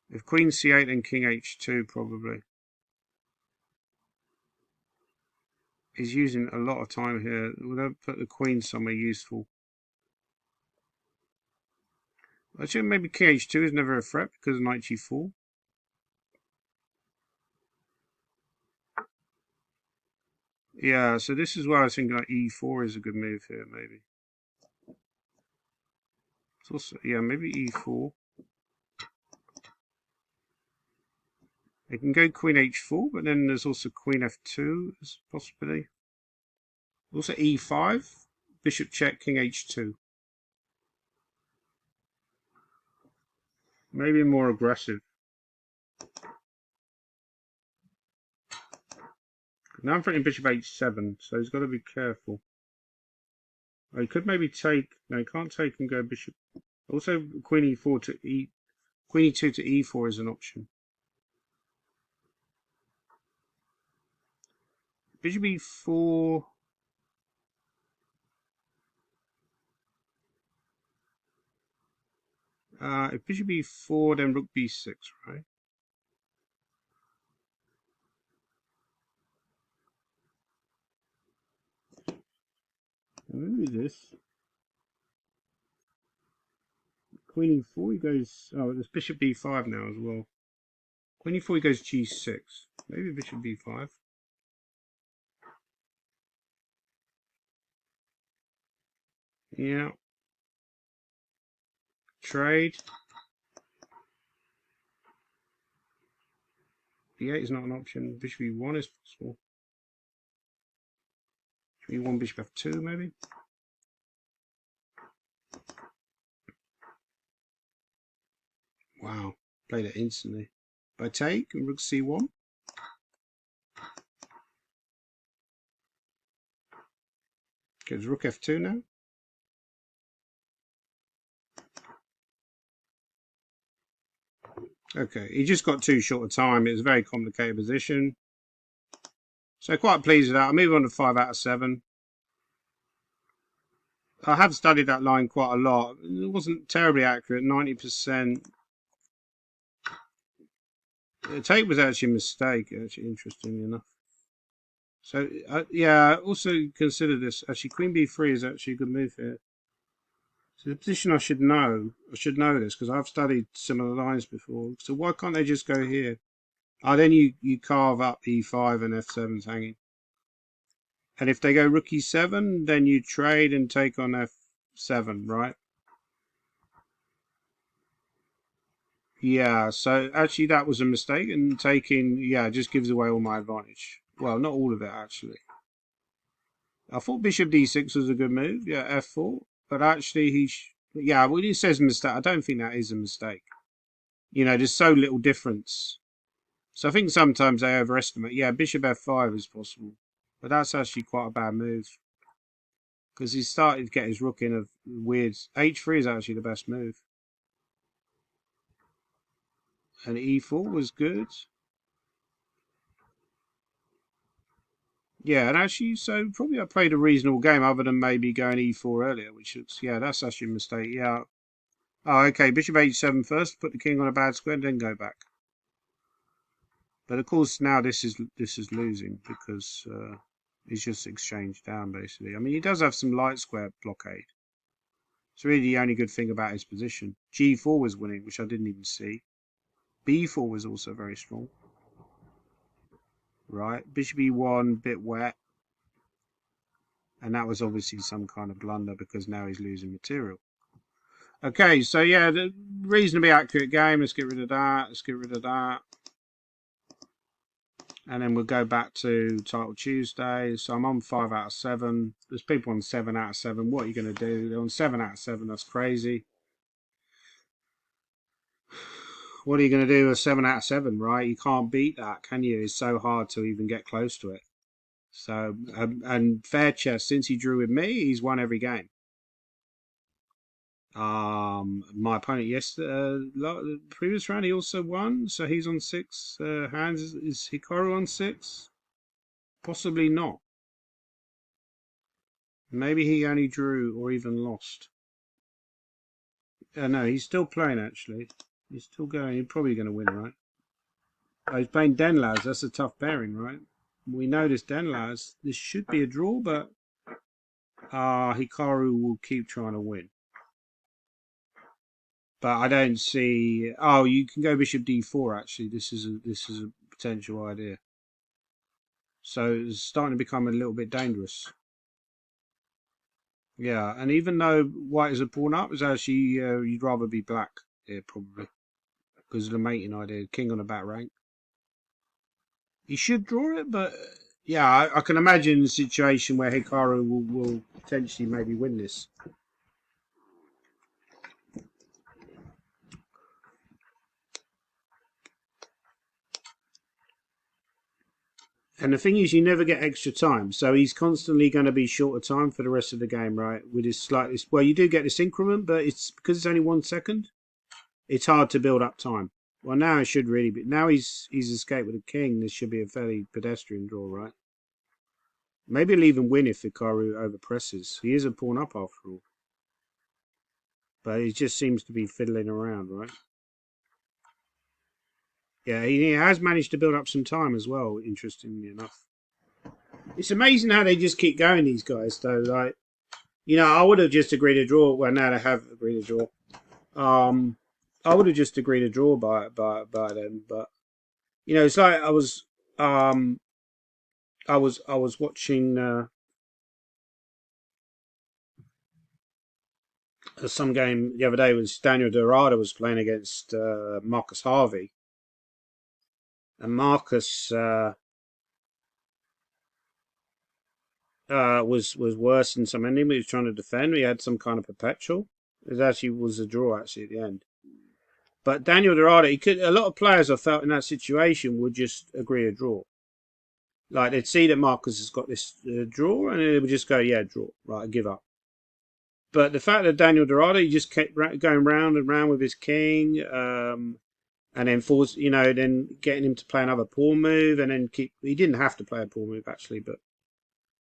If Queen C8, then King H2 probably. He's using a lot of time here. We'll put the Queen somewhere useful. Actually, maybe King H2 is never a threat because of Knight G4. Yeah, so this is why I was thinking like E4 is a good move here, maybe. Also, yeah, maybe E4. They can go queen h4, but then there's also queen f2 as a possibility. Also e5, bishop check, king h2. Maybe more aggressive. Now I'm threatening bishop h7, so he's got to be careful. Oh, he could maybe take. No, he can't take and go bishop. Also, queen e4 to queen e2 to e4 is an option. Bishop e4. If bishop e4, then rook b6, right? Maybe this. Queen e4, he goes. Oh, there's bishop b5 now as well. Queen e4, he goes g6. Maybe bishop b5. Yeah. Trade. b8 is not an option. Bishop e1 is possible. Bishop e1, bishop f2, maybe. Wow. Played it instantly. If I take and rook c1. Goes rook f2 now. Okay, he just got too short a time. It was a very complicated position. So quite pleased with that. I'll move on to 5 out of 7. I have studied that line quite a lot. It wasn't terribly accurate, 90%. The take was actually a mistake, actually, interestingly enough. So, yeah, also consider this. Actually, queen b3 is actually a good move here. So the position I should know this because I've studied similar lines before. So why can't they just go here? Oh, then you carve up e5 and f7's hanging. And if they go rook e7, then you trade and take on f7, right? Yeah, so actually that was a mistake, and taking, yeah, just gives away all my advantage. Well, not all of it, actually. I thought bishop d6 was a good move, yeah, f4, but actually yeah, when he says mistake, I don't think that is a mistake. You know, there's so little difference. So I think sometimes they overestimate. Yeah, bishop f5 is possible, but that's actually quite a bad move. Because he started to get his rook in a weird... h3 is actually the best move. And e4 was good. Yeah, and actually, so probably I played a reasonable game other than maybe going e4 earlier, which is, yeah, that's actually a mistake. Yeah. Oh, okay, bishop h7 first, put the king on a bad square, and then go back. But of course, now this is losing because he's just exchanged down, basically. I mean, he does have some light square blockade. It's really the only good thing about his position. g4 was winning, which I didn't even see. b4 was also very strong. Right, bishop e1, bit wet. And that was obviously some kind of blunder because now he's losing material. Okay, so yeah, the reasonably accurate game. Let's get rid of that. Let's get rid of that. And then we'll go back to Title Tuesday. So I'm on 5 out of 7. There's people on 7 out of 7. What are you going to do? They're on 7 out of 7. That's crazy. What are you going to do with 7 out of 7, right? You can't beat that, can you? It's so hard to even get close to it. So, and Fairchess, since he drew with me, he's won every game. My opponent yesterday, previous round, he also won, so he's on 6 hands. Is Hikaru on 6? Possibly not. Maybe he only drew or even lost. No, he's still playing actually. He's still going. He's probably going to win, right? Oh, he's playing Denlaz. That's a tough pairing, right? We know this Denlaz. This should be a draw, but Hikaru will keep trying to win. But I don't see. Oh, you can go bishop d4. Actually, this is a potential idea. So it's starting to become a little bit dangerous. Yeah, and even though white is a pawn up, it's actually you'd rather be black here probably because of the mating idea. King on a back rank. He should draw it, but yeah, I can imagine a situation where Hikaru will potentially maybe win this. And the thing is, you never get extra time, so he's constantly going to be short of time for the rest of the game, right? With his slightest, well, you do get this increment, but it's because it's only 1 second. It's hard to build up time. Well, now it should really be. Now he's escaped with a king. This should be a fairly pedestrian draw, right? Maybe he'll even win if Hikaru overpresses. He is a pawn up after all, but he just seems to be fiddling around, right? Yeah, he has managed to build up some time as well. Interestingly enough, it's amazing how they just keep going. These guys, though, like I would have just agreed to draw. Well, now they have agreed to draw. I would have just agreed to draw by them, but it's like I was watching some game the other day. Was Daniel Dorada was playing against Marcus Harvey, and Marcus was worse than some ending. He was trying to defend. He had some kind of perpetual. It actually was a draw actually at the end. But Daniel Dorada, a lot of players I felt in that situation would just agree a draw. Like they'd see that Marcus has got this draw, and they would just go, "Yeah, draw." Right, I give up. But the fact that Daniel Dorada, he just kept going round and round with his king, and then then getting him to play another pawn move, and then he didn't have to play a pawn move actually, but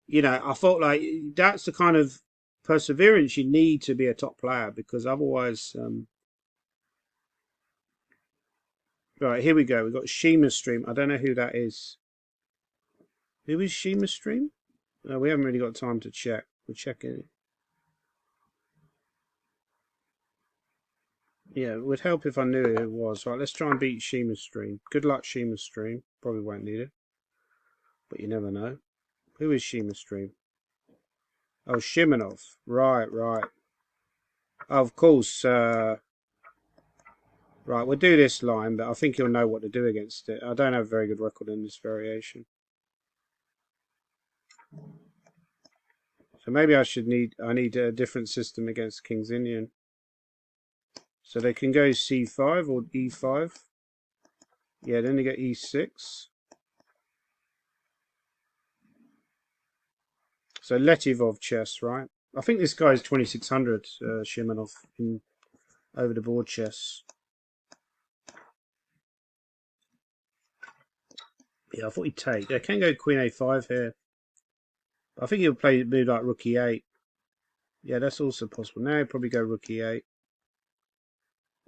I felt like that's the kind of perseverance you need to be a top player, because otherwise, right, here we go. We've got Shima Stream. I don't know who that is. Who is Shima Stream? We haven't really got time to check. We'll check it. Yeah, it would help if I knew who it was. Right, let's try and beat Shima Stream. Good luck, Shima Stream. Probably won't need it, but you never know. Who is Shima Stream? Oh, Shimonov. Right. Oh, of course. Right, we'll do this line, but I think he'll know what to do against it. I don't have a very good record in this variation. So maybe I need a different system against King's Indian. So they can go c5 or e5. Yeah, then they get e6. So Letivov chess, right? I think this guy's 2600, Shimonov, in over the board chess. Yeah, I thought he'd take. Yeah, can go queen a5 here. I think he'll play move like rook e8. Yeah, that's also possible. Now he'll probably go rook e8.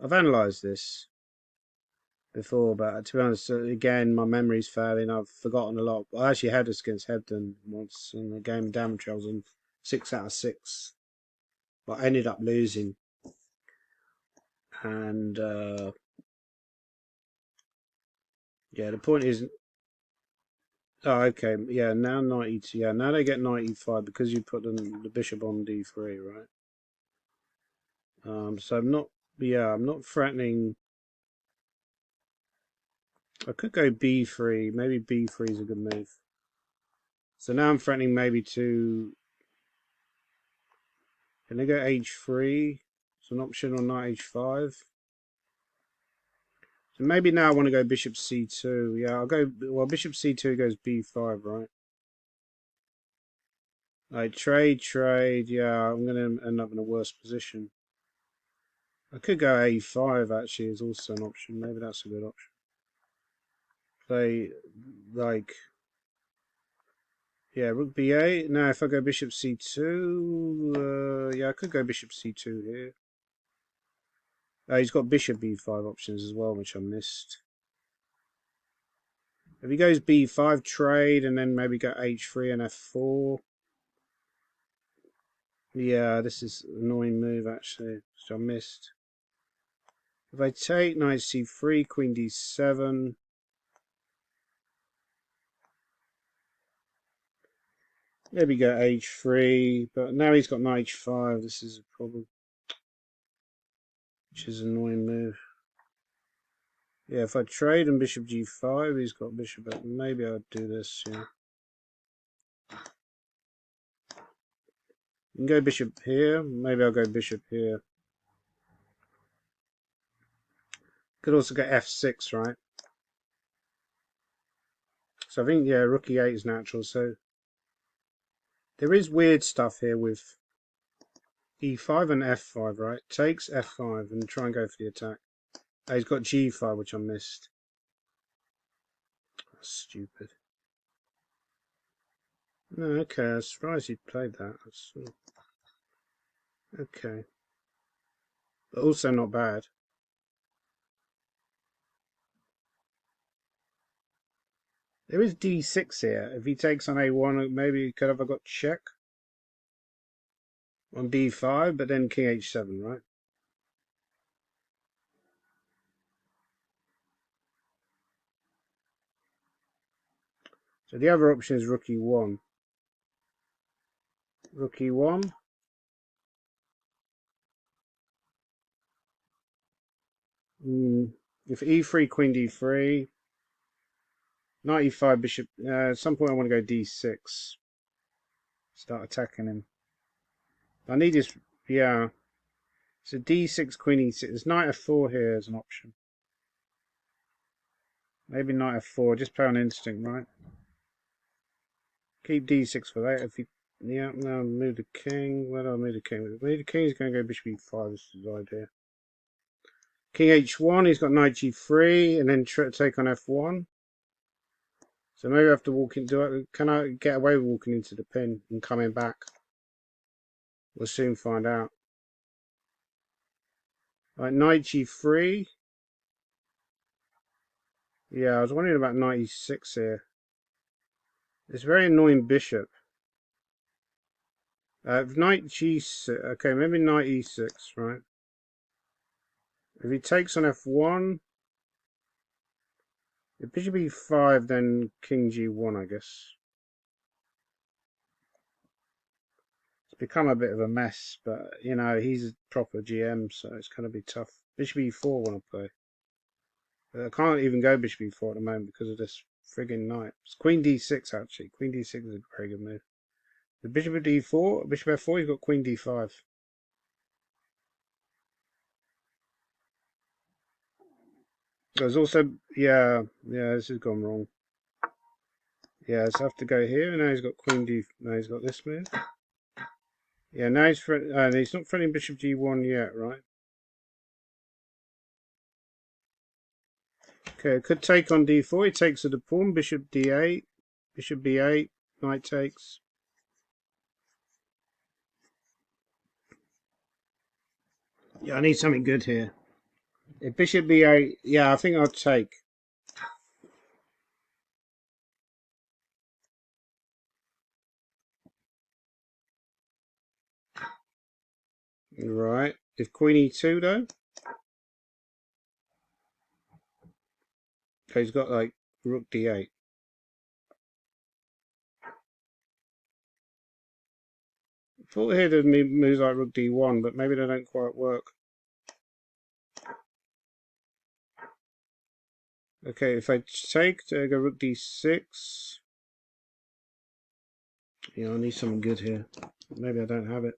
I've analysed this before, but to be honest, again, my memory's failing. I've forgotten a lot. I actually had this against Hebden once in the game of Damage. I was on 6 out of 6, but I ended up losing. And yeah, the point is, oh, okay, yeah, now 90. Yeah, now they get 95 because you put the bishop on d3, right? So I'm not threatening. I could go b3. Maybe b3 is a good move. So now I'm threatening maybe to. Can I go h3? It's an option on knight h5. So maybe now I want to go bishop c2. Yeah, I'll go. Well, bishop c2 goes b5, right? Like trade. Yeah, I'm going to end up in a worse position. I could go a5 actually is also an option. Maybe that's a good option. Play like. Yeah, rook b8. Now, if I go bishop c2, yeah, I could go bishop c2 here. He's got bishop b5 options as well, which I missed. If he goes b5, trade, and then maybe go h3 and f4. Yeah, this is an annoying move, actually, which I missed. If I take knight c3, queen d7. Maybe go h3, but now he's got knight h5. This is a problem, which is an annoying move. Yeah, if I trade and bishop g5, he's got bishop. Maybe I'd do this. Yeah. You can go bishop here. Maybe I'll go bishop here. Could also go f6, right? So I think, yeah, rook e8 is natural. So there is weird stuff here with e5 and f5, right? Takes f5 and try and go for the attack. Oh, he's got g5, which I missed. That's stupid. No, okay, I was surprised he played that. Okay. But also not bad. There is d6 here. If he takes on a1, maybe he could have got check on d5, but then king h7, right? So the other option is rook e1. Rook e1. If e3, queen d3, knight e5, bishop. At some point I want to go d6. Start attacking him. I need this. Yeah. So d6, queen e6. There's knight f4 here as an option. Maybe knight f4. Just play on instinct, right? Keep d6 for that. If you, yeah, no, move the king. Where do I move the king? Move the king is going to go bishop e5. This is the idea. King h1. He's got knight g3, and then take on f1. So maybe I have to walk into. Can I get away with walking into the pin and coming back? We'll soon find out. Right, knight g3. Yeah, I was wondering about knight e6 here. It's a very annoying bishop. Knight g6. Okay, maybe knight e6, right? If he takes on f1, if bishop e5, then king g1, I guess. It's become a bit of a mess, but, you know, he's a proper GM, so it's going to be tough. Bishop e4 want to play. I can't even go bishop e4 at the moment because of this frigging knight. It's queen d6, actually. Queen d6 is a very good move. The bishop at d4, bishop f4, you've got queen d5. There's also, yeah, this has gone wrong. Yeah, so I have to go here, and now he's got queen d. Now he's got this move. Yeah, now he's not threatening bishop g1 yet, right? Okay, could take on d4. He takes with the pawn. Bishop d8, bishop b8, knight takes. Yeah, I need something good here. If bishop b8, yeah, I think I'll take. Right. If queen e2 though, okay, he's got like rook d8. Thought here there'd be moves like rook d1, but maybe they don't quite work. Okay, if I take, go rook d6. Yeah, I need something good here. Maybe I don't have it.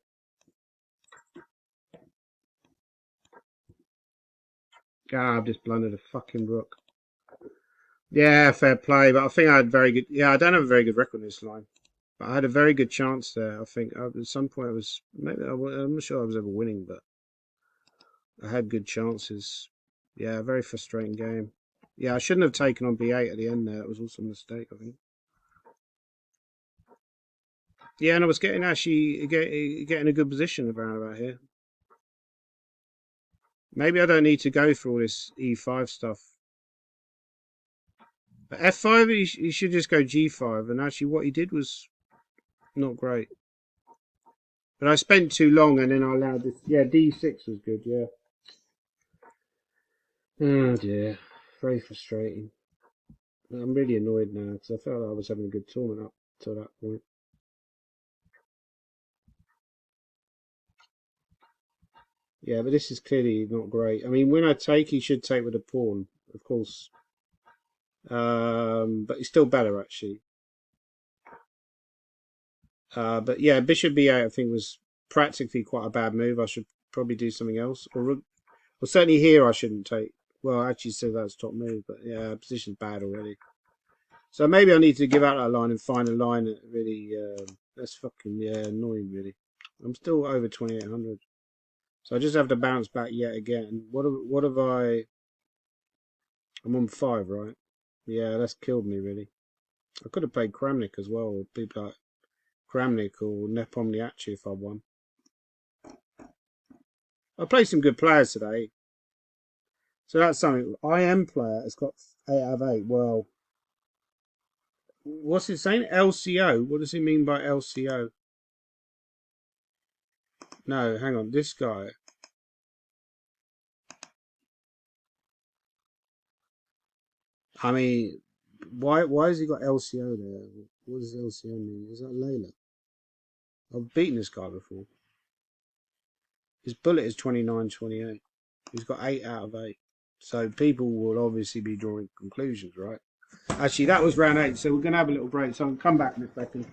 Ah, I've just blundered a fucking rook. Yeah, fair play, but I think I had very good. Yeah, I don't have a very good record in this line, but I had a very good chance there. I think at some point I was maybe I'm not sure I was ever winning, but I had good chances. Yeah, very frustrating game. Yeah, I shouldn't have taken on b8 at the end there. It was also a mistake, I think. Yeah, and I was getting getting a good position around about here. Maybe I don't need to go through all this e5 stuff. But f5, he should just go g5, and actually what he did was not great. But I spent too long, and then I allowed this. Yeah, d6 was good, yeah. Oh dear, very frustrating. I'm really annoyed now, because I felt like I was having a good tournament up to that point. Yeah, but this is clearly not great. I mean, when I take, he should take with a pawn. of course. But he's still better actually. But yeah, bishop b8 I think was practically quite a bad move. I should probably do something else. Or certainly here I shouldn't take. Well, I actually said that's top move, but yeah, position's bad already. So maybe I need to give out that line and find a line that really that's fucking annoying really. I'm still over 2800. So I just have to bounce back yet again. What have I? I'm on 5, right? Yeah, that's killed me really. I could have played Kramnik as well, or people like Kramnik or Nepomniachtchi if I won. I played some good players today. So that's something. IM player has got 8 out of 8. Well, what's it saying? LCO? What does it mean by LCO? No, hang on. This guy. I mean, why has he got LCO there? What does LCO mean? Is that Layla? I've beaten this guy before. His bullet is 29-28. He's got 8 out of 8. So people will obviously be drawing conclusions, right? Actually, that was round 8, so we're going to have a little break. So I'll come back in a second.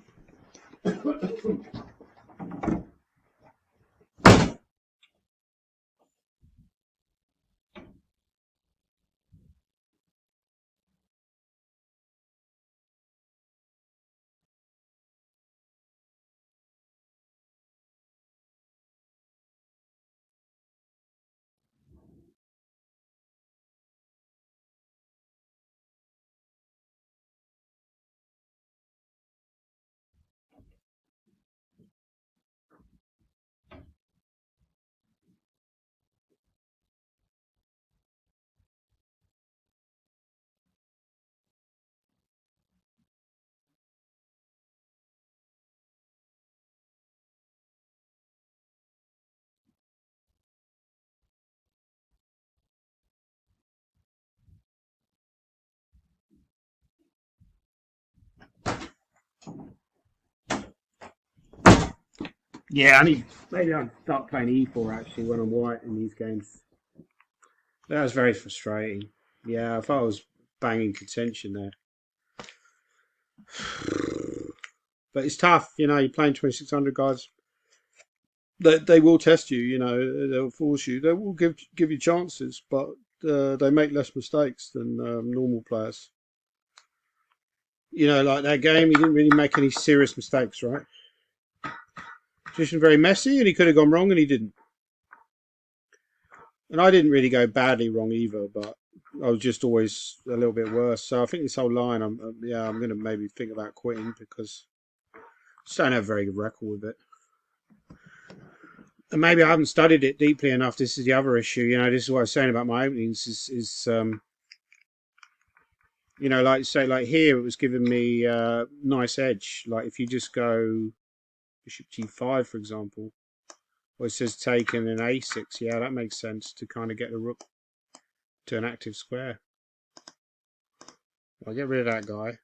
Yeah, maybe I'll start playing E4 actually when I'm white in these games. That was very frustrating. Yeah, I thought I was banging contention there. But it's tough, you're playing 2600 guys. They will test you, they'll force you. They will give you chances, but they make less mistakes than normal players. Like that game, he didn't really make any serious mistakes, right? Just very messy, and he could have gone wrong, and he didn't. And I didn't really go badly wrong either, but I was just always a little bit worse. So I think this whole line, I'm going to maybe think about quitting because I just don't have a very good record with it. And maybe I haven't studied it deeply enough. This is the other issue. This is what I was saying about my openings. Like here, it was giving me nice edge. Like if you just go bishop g5, for example, or it says taken in a6. Yeah, that makes sense to kind of get the rook to an active square. I'll get rid of that guy.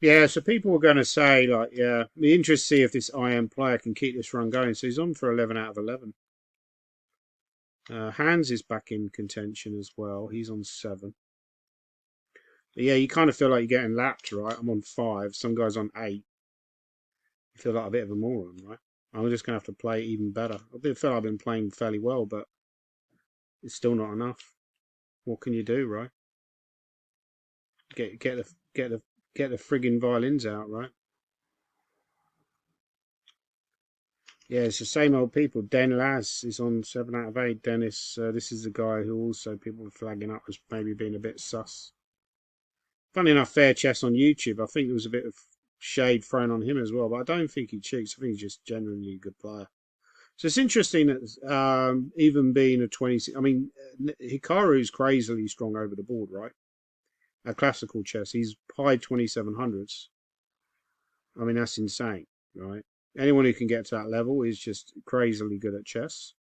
Yeah, so people were going to say, like, yeah, be interested to see if this IM player can keep this run going. So he's on for 11 out of 11. Hans is back in contention as well. He's on 7. But yeah, you kind of feel like you're getting lapped, right? I'm on 5. Some guy's on 8. You feel like a bit of a moron, right? I'm just going to have to play even better. I feel like I've been playing fairly well, but it's still not enough. What can you do, right? Get the friggin' violins out, right? Yeah, it's the same old people. Den Laz is on 7 out of 8. Dennis, this is the guy who also people were flagging up as maybe being a bit sus. Funny enough, Fair Chess on YouTube, I think there was a bit of shade thrown on him as well, but I don't think he cheats. I think he's just genuinely a good player. So it's interesting that even being a 26, I mean, Hikaru's crazily strong over the board, right? At classical chess, he's high 2700s. I mean, that's insane, right? Anyone who can get to that level is just crazily good at chess.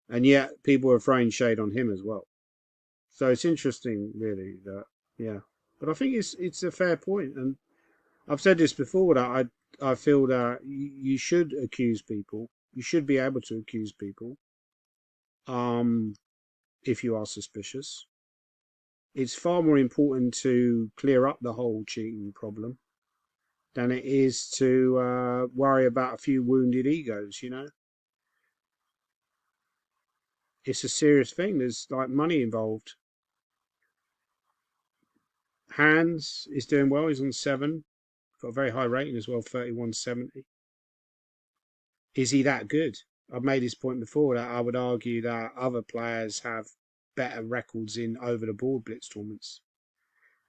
And yet people are throwing shade on him as well. So it's interesting, really, that, yeah. But I think it's a fair point, and I've said this before that I feel that you should accuse people. You should be able to accuse people. if you are suspicious. It's far more important to clear up the whole cheating problem than it is to worry about a few wounded egos, you know? It's a serious thing. There's like money involved. Hans is doing well. He's on 7. Got a very high rating as well, 3170. Is he that good? I've made this point before that I would argue that other players have better records in over the board blitz tournaments.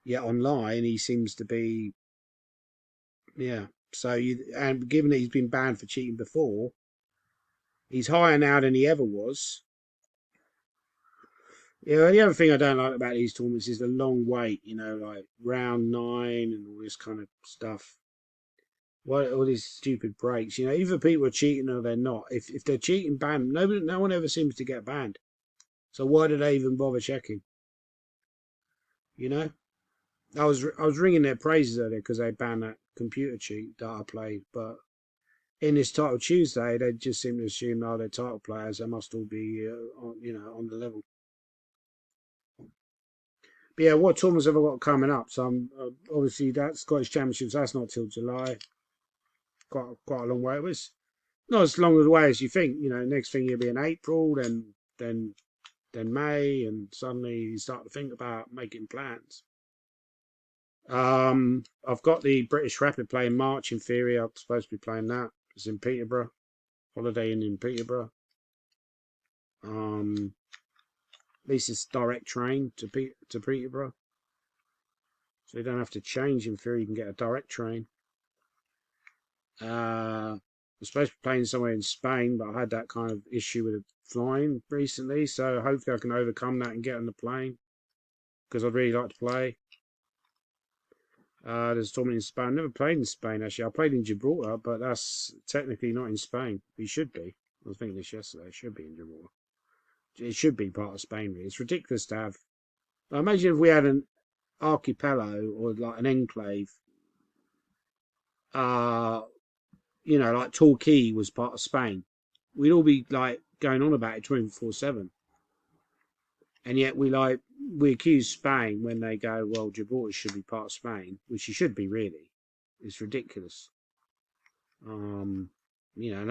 Yet online he seems to be, yeah. So and given that he's been banned for cheating before, he's higher now than he ever was. Yeah, the other thing I don't like about these tournaments is the long wait, you know, like round 9 and all this kind of stuff. What all these stupid breaks, you know, either people are cheating or they're not. If they're cheating, ban them. No one ever seems to get banned. So why do they even bother checking? You know? I was ringing their praises earlier because they banned that computer cheat that I played, but in this title Tuesday, they just seem to assume, oh, they're title players, they must all be, on the level. But yeah, what tournaments have I got coming up? So I'm obviously that Scottish Championships. That's not till July. Quite a long way. It was not as long a way as you think. You know, next thing you'll be in April, then May, and suddenly you start to think about making plans. I've got the British Rapid play in March. In theory, I'm supposed to be playing that. It's in Peterborough, holidaying in Peterborough. At least it's direct train to Peterborough, so you don't have to change. In theory, you can get a direct train. I'm supposed to be playing somewhere in Spain, but I had that kind of issue with flying recently, so hopefully I can overcome that and get on the plane because I'd really like to play. There's a tournament in Spain. I've never played in Spain actually. I played in Gibraltar, but that's technically not in Spain. It should be. I was thinking this yesterday. It should be in Gibraltar. It should be part of Spain. Really. It's ridiculous to have. Imagine if we had an archipelago or like an enclave. Like Torquay was part of Spain. We'd all be like going on about it 24/7, and yet we accuse Spain when they go, well, Gibraltar should be part of Spain, which it should be really. It's ridiculous. And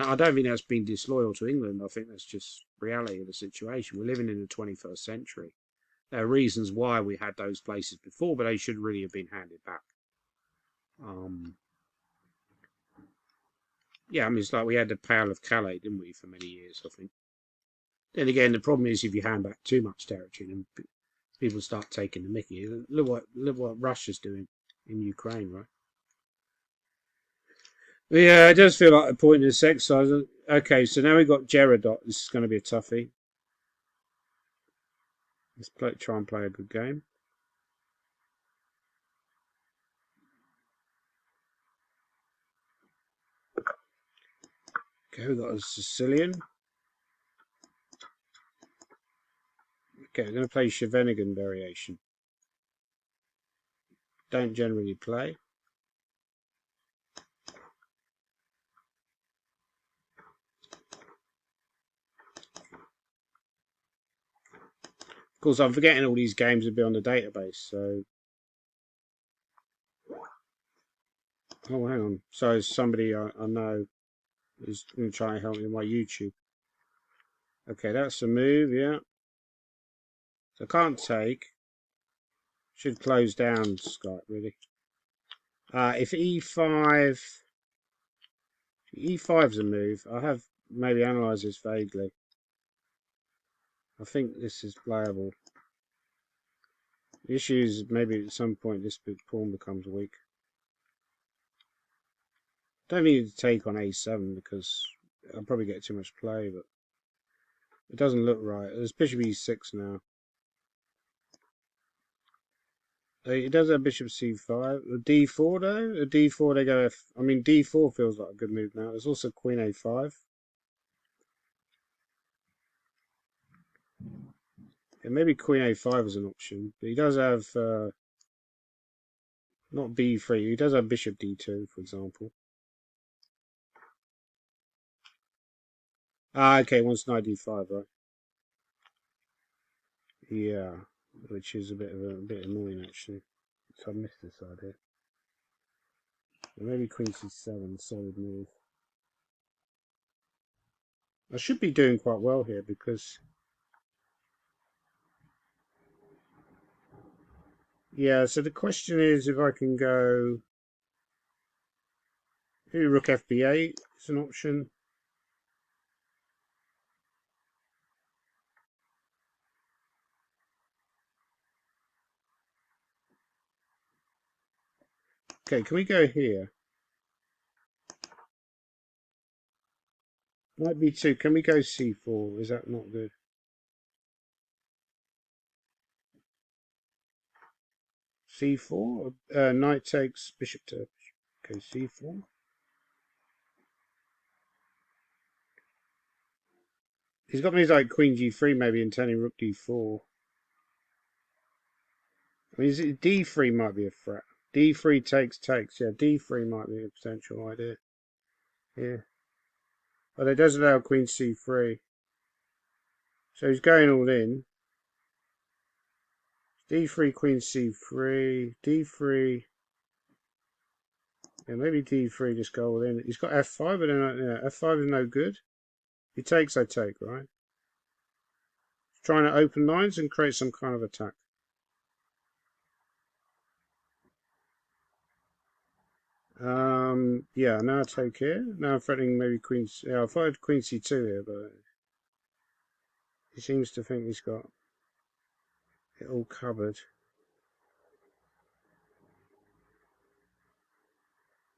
I don't think that's been disloyal to England. I think that's just reality of the situation. We're living in the 21st century. There are reasons why we had those places before, but they should really have been handed back. Yeah, I mean, it's like we had the Pale of Calais, didn't we, for many years, I think. Then again, the problem is if you hand back too much territory, then people start taking the mickey. Look what Russia's doing in Ukraine, right? But yeah, it does feel like a pointless exercise. Okay, so now we've got Gerodot. This is going to be a toughie. Let's try and play a good game. Okay, we've got a Sicilian. Okay, we're going to play Scheveningen variation. Don't generally play. Of course, I'm forgetting all these games would be on the database, so... Oh, hang on. So somebody I know is going to try and help me with my YouTube. Okay, that's a move, yeah. So I can't take. Should close down Skype, really. If E5... E5's a move. I have maybe analysed this vaguely. I think this is playable. The issue is maybe at some point this pawn becomes weak. Don't need to take on A7 because I'll probably get too much play, but it doesn't look right. There's bishop E6 now. It does have bishop C5. A D4 though? A D4 they go F. I mean D4 feels like a good move now. There's also Queen A5. Yeah, maybe Queen A5 is an option. But he does have not B3. He does have bishop D2, for example. Okay, wants knight D5, right? Yeah, which is a bit annoying actually. So I missed this idea. Maybe queen c7, solid move. I should be doing quite well here because, yeah, so the question is if I can go, maybe rook fb8 is an option. Okay, can we go here? Might be two. Can we go c4? Is that not good? c4? Knight takes bishop to, okay, c4. He's got moves like queen g3 maybe and turning rook d4. I mean, d3 might be a threat. d3 takes. Yeah, d3 might be a potential idea. Yeah. But it does allow queen c3. So he's going all in. d3, queen c3, d3. Yeah, maybe d3 just go all in. He's got f5, but then f5 is no good. He takes, I take, right? He's trying to open lines and create some kind of attack. Yeah, now I take here. Now I'm threatening maybe queen. Yeah, I thought queen c2 here, but he seems to think he's got it all covered.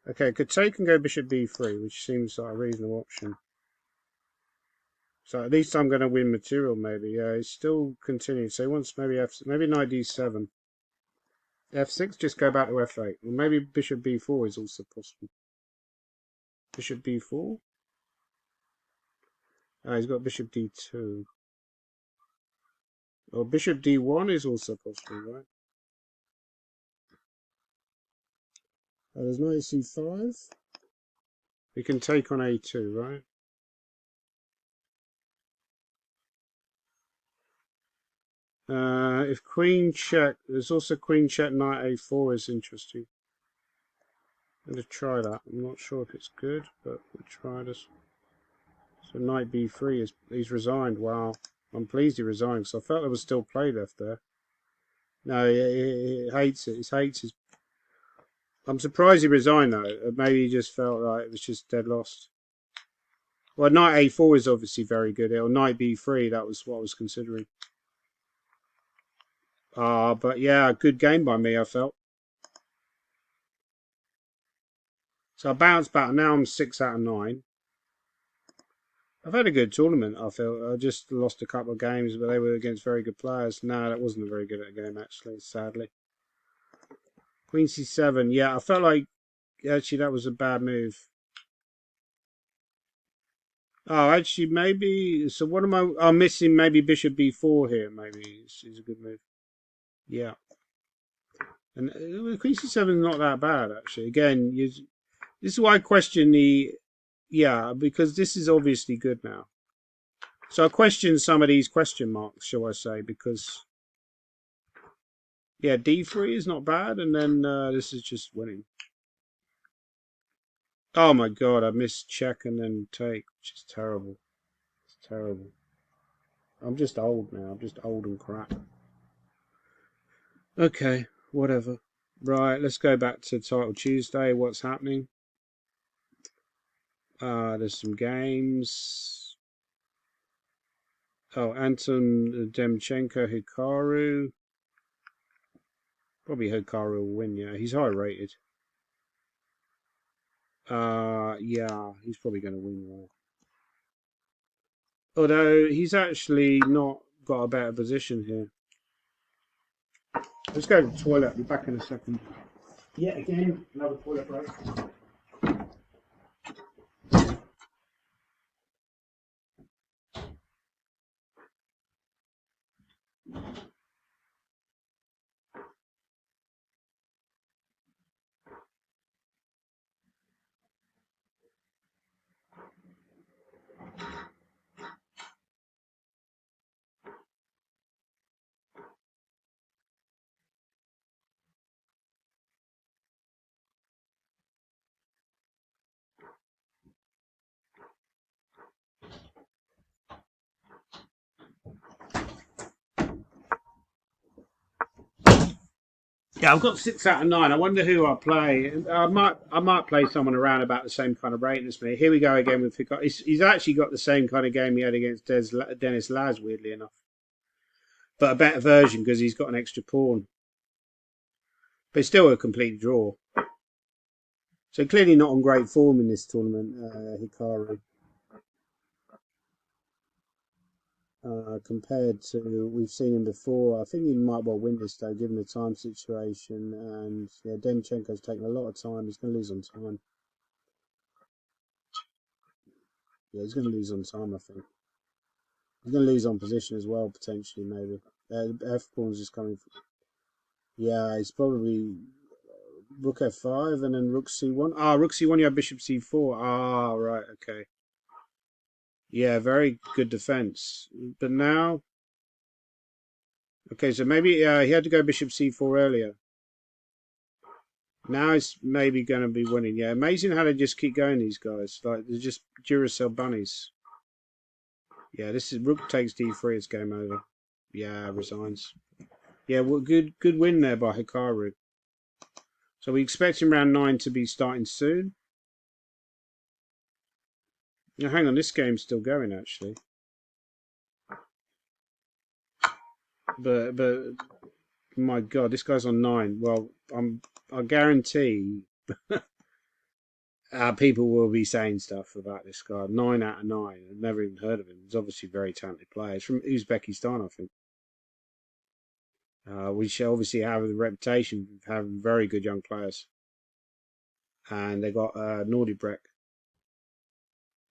Okay, could take and go bishop b3, which seems like a reasonable option. So at least I'm going to win material, maybe. Yeah, he's still continuing. So he wants maybe maybe knight d7. f6, just go back to f8. Or maybe bishop b4 is also possible. Bishop b4. He's got bishop d2. Or bishop d1 is also possible, right? There's knight c5. We can take on a2, right? If queen check, there's also queen check knight a4 is interesting. I'm going to try that. I'm not sure if it's good, but we'll try this. So knight b3 is he's resigned. Wow, I'm pleased he resigned because I felt there was still play left there. No, he hates it. He hates his. I'm surprised he resigned though. Maybe he just felt like it was just dead lost. Well, knight a4 is obviously very good. Or knight b3. That was what I was considering. But yeah, good game by me. I felt. So I bounced back. Now I'm 6 out of 9. I've had a good tournament, I feel. I just lost a couple of games, but they were against very good players. No, that wasn't a very good game, actually, sadly. Queen c7. Yeah, I felt like, actually, that was a bad move. Oh, actually, maybe. So what am I? I'm missing maybe bishop b4 here, maybe. Is a good move. Yeah. And queen c7 is not that bad, actually. Again, this is why I question the. Yeah, because this is obviously good now. So I question some of these question marks, shall I say, because yeah, d3 is not bad, and then this is just winning. Oh my god, I missed check and then take, which is terrible. It's terrible. I'm just old now. I'm just old and crap. Okay, whatever. Right, let's go back to Title Tuesday. What's happening? There's some games. Oh, Anton Demchenko Hikaru. Probably Hikaru will win, yeah. He's high rated. Yeah, he's probably going to win there. Although he's actually not got a better position here. Let's go to the toilet. I'll be back in a second. Yeah, again, another toilet break. Yeah, I've got 6 out of 9. I wonder who I play. I might play someone around about the same kind of rating as me. Here we go again with Hikaru. He's actually got the same kind of game he had against Dennis Laz, weirdly enough, but a better version because he's got an extra pawn. But it's still a complete draw. So clearly not on great form in this tournament, Hikaru. Compared to we've seen him before. I think he might well win this though, given the time situation. And yeah, Demchenko's taking a lot of time. He's going to lose on time. Yeah, he's going to lose on time. I think he's going to lose on position as well, potentially maybe. F pawn's just coming. Yeah, he's probably Rook F5 and then Rook C1. Ah, Rook C1. You have Bishop C4. Ah, right. Okay. Yeah, very good defense. But now, okay, so maybe he had to go Bishop C4 earlier. Now it's maybe going to be winning. Yeah, amazing how they just keep going, these guys. Like, they're just Duracell bunnies. Yeah, this is Rook takes D3, it's game over. Yeah, resigns. Yeah, well, good win there by Hikaru. So we expecting round 9 to be starting soon. Now, hang on, this game's still going, actually. But my God, this guy's on 9. Well, I guarantee people will be saying stuff about this guy. 9 out of 9. I've never even heard of him. He's obviously a very talented player. He's from Uzbekistan, I think. We should obviously have the reputation of having very good young players. And they got Nordy Breck.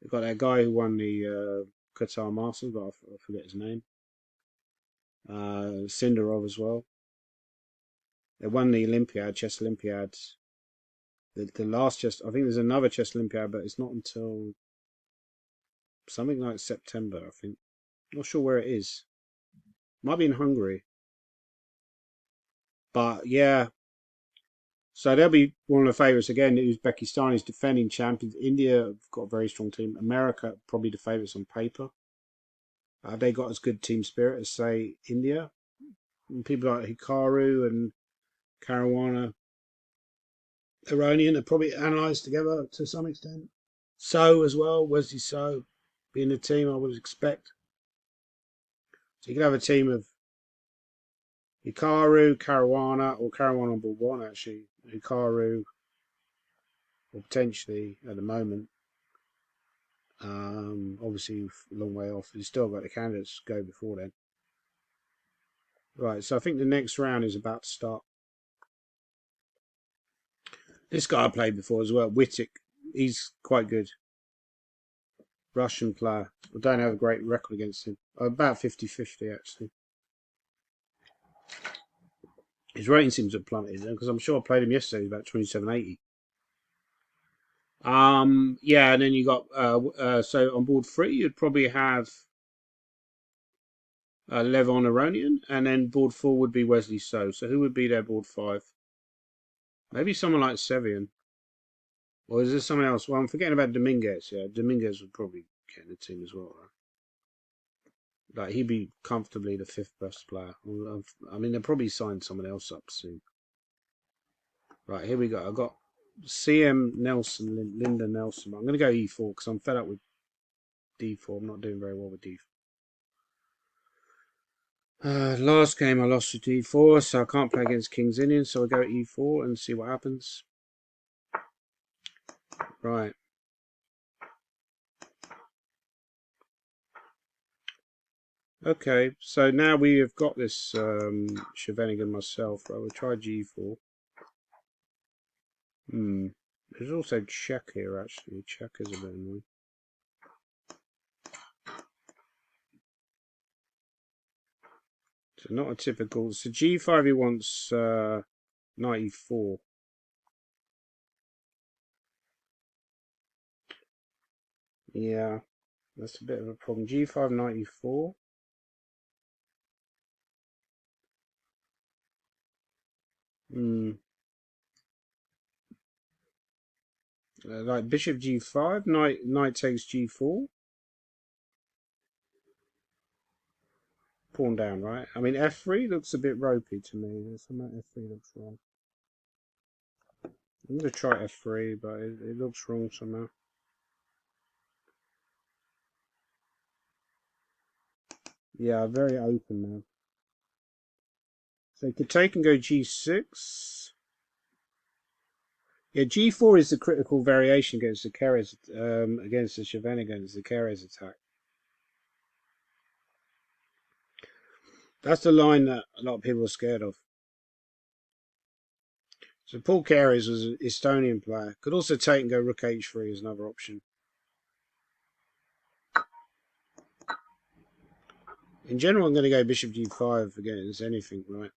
They got that guy who won the Qatar Masters, but I forget his name. Sindarov as well. They won the Olympiad, Chess Olympiads. The last chess, I think there's another chess Olympiad, but it's not until something like September, I think. Not sure where it is. Might be in Hungary. But yeah, so they'll be one of the favourites again. Uzbekistan is defending champions. India have got a very strong team. America probably the favourites on paper. They got as good team spirit as say India. And people like Hikaru and Caruana Iranian are probably analysed together to some extent. So as well, Wesley So being the team I would expect. So you could have a team of Hikaru, Caruana, or Caruana on board 1 actually. Hikaru, or potentially at the moment. Obviously a long way off. He's still got the candidates go before then. Right, so I think the next round is about to start. This guy I played before as well, Wittek. He's quite good. Russian player. I don't have a great record against him. About 50-50 actually. His rating seems to have plummeted because I'm sure I played him yesterday. He's about 2780. Yeah, and then you got so on board 3 you'd probably have Levon Aronian, and then board 4 would be Wesley So. So who would be there board 5? Maybe someone like Sevian. Or is there someone else? Well, I'm forgetting about Dominguez. Yeah, Dominguez would probably get in the team as well, right? Like, he'd be comfortably the 5th best player. I mean, they'll probably sign someone else up soon. Right, here we go. I've got CM Nelson, Linda Nelson. I'm going to go E4 because I'm fed up with D4. I'm not doing very well with D4. Last game I lost to D4, so I can't play against King's Indian, so I go E4 and see what happens. Right. Okay, so now we have got this Scheveningen myself. Right, we'll try G4. There's also check here, actually. Check is a bit annoying. So not a typical... So G5 he wants 94. Yeah, that's a bit of a problem. G5 94. Like Bishop G5, knight takes G4. pawn down, right? I mean, f3 looks a bit ropey to me. Somehow f3 looks wrong. I'm going to try f3, but it looks wrong somehow. Yeah, very open now. So you could take and go g6. Yeah, g4 is the critical variation against the Keres, against the Scheveningen, the Keres attack. That's the line that a lot of people are scared of. So Paul Keres was an Estonian player. Could also take and go rook h3 as another option. In general, I'm going to go bishop g5 against anything, right?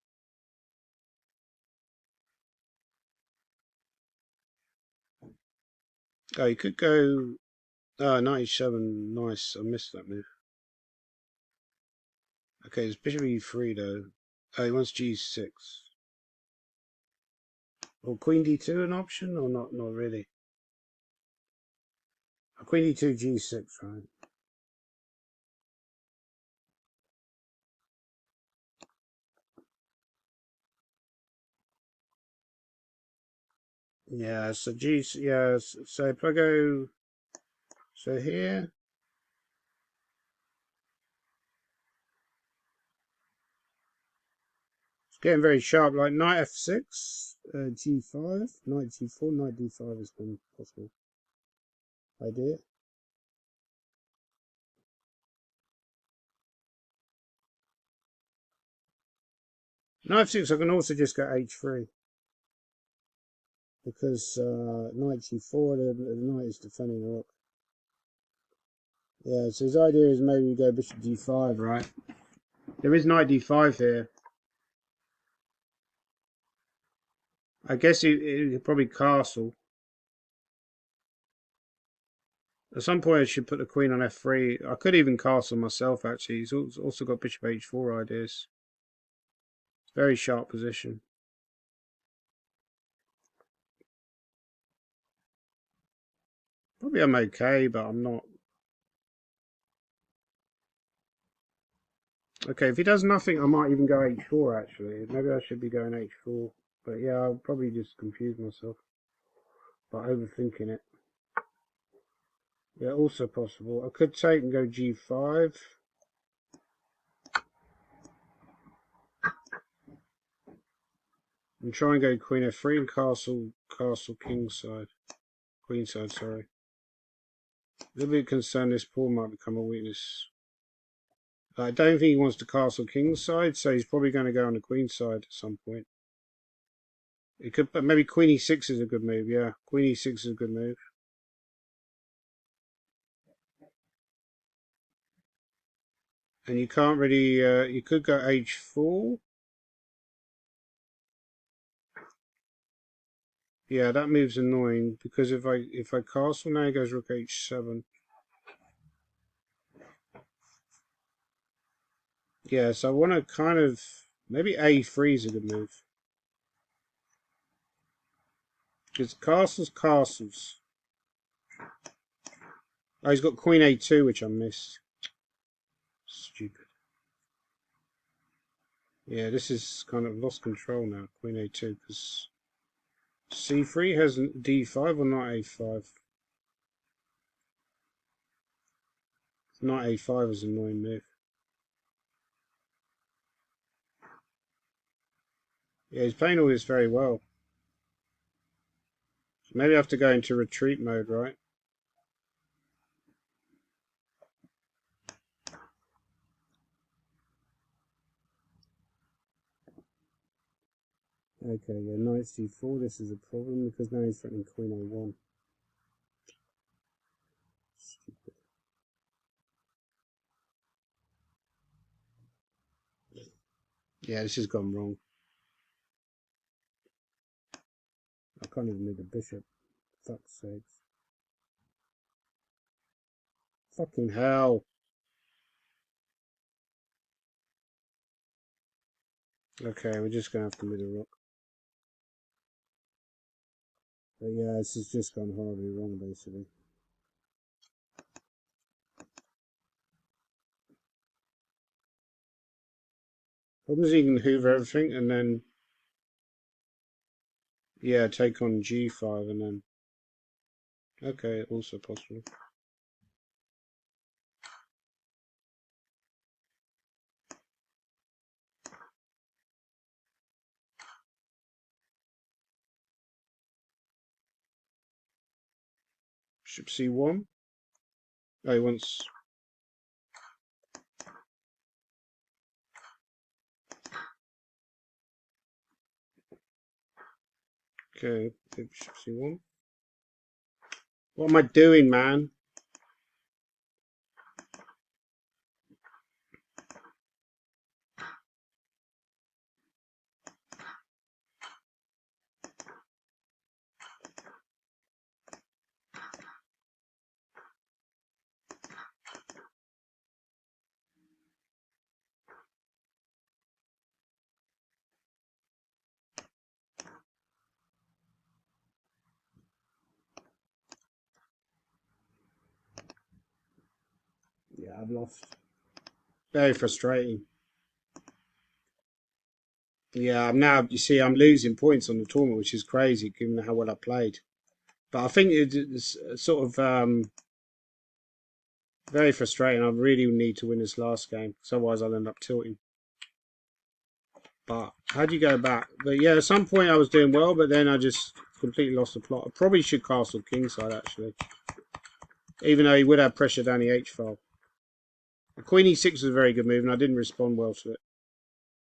Oh, you could go... Oh, 97. Nice. I missed that move. Okay, it's bishop e3, though. Oh, he wants g6. Or queen d2 an option, or not? Not really. Queen d2, g6, right? Yeah, so yeah, so if I go, so here, it's getting very sharp, like knight f6, g5, knight g4, knight d5 is one possible idea. Knight f6, I can also just go h3. Because knight g4, the knight is defending the rook. Yeah, so his idea is maybe go bishop d5, right? There is knight d5 here. I guess he could probably castle. At some point I should put the queen on f3. I could even castle myself, actually. He's also got bishop h4 ideas. It's a very sharp position. Probably I'm okay, but I'm not. Okay, if he does nothing, I might even go h4, actually. Maybe I should be going h4. But yeah, I'll probably just confuse myself by overthinking it. Yeah, also possible. I could take and go g5. And try and go queen f3 and castle kingside. Queenside, sorry. A little bit concerned this pawn might become a weakness. I don't think he wants to castle kingside, so he's probably going to go on the queen side at some point. It could, but maybe queen e6 is a good move. Yeah, queen e6 is a good move. And you can't really. You could go h4. Yeah, that move's annoying because if I castle now, he goes rook h7. Yeah, so I want to kind of maybe a3 is a good move. Because castles. Oh, he's got queen a2, which I missed. Stupid. Yeah, this is kind of lost control now. Queen a2, because c3 has d5 or not a5. Not a5 is an annoying move. Yeah, he's playing all this very well. So maybe I have to go into retreat mode, right? Okay, yeah, knight c4, this is a problem because now he's threatening queen a1. Stupid. Yeah, this has gone wrong. I can't even move the bishop. Fuck's sakes. Fucking hell. Okay, we're just going to have to move the rook. But yeah, this has just gone horribly wrong, basically. Problems you can hoover everything and then, yeah, take on g5 and then, okay, also possible. Bishop c1. Oh, he wants. Okay, bishop c1. What am I doing, man? Yeah, I've lost. Very frustrating. Yeah, I'm now. You see, I'm losing points on the tournament, which is crazy given how well I played. But I think it's sort of very frustrating. I really need to win this last game, because otherwise I'll end up tilting. But how do you go back? But yeah, at some point I was doing well, but then I just completely lost the plot. I probably should castle kingside actually, even though he would have pressure down the h file. The queen e6 was a very good move, and I didn't respond well to it.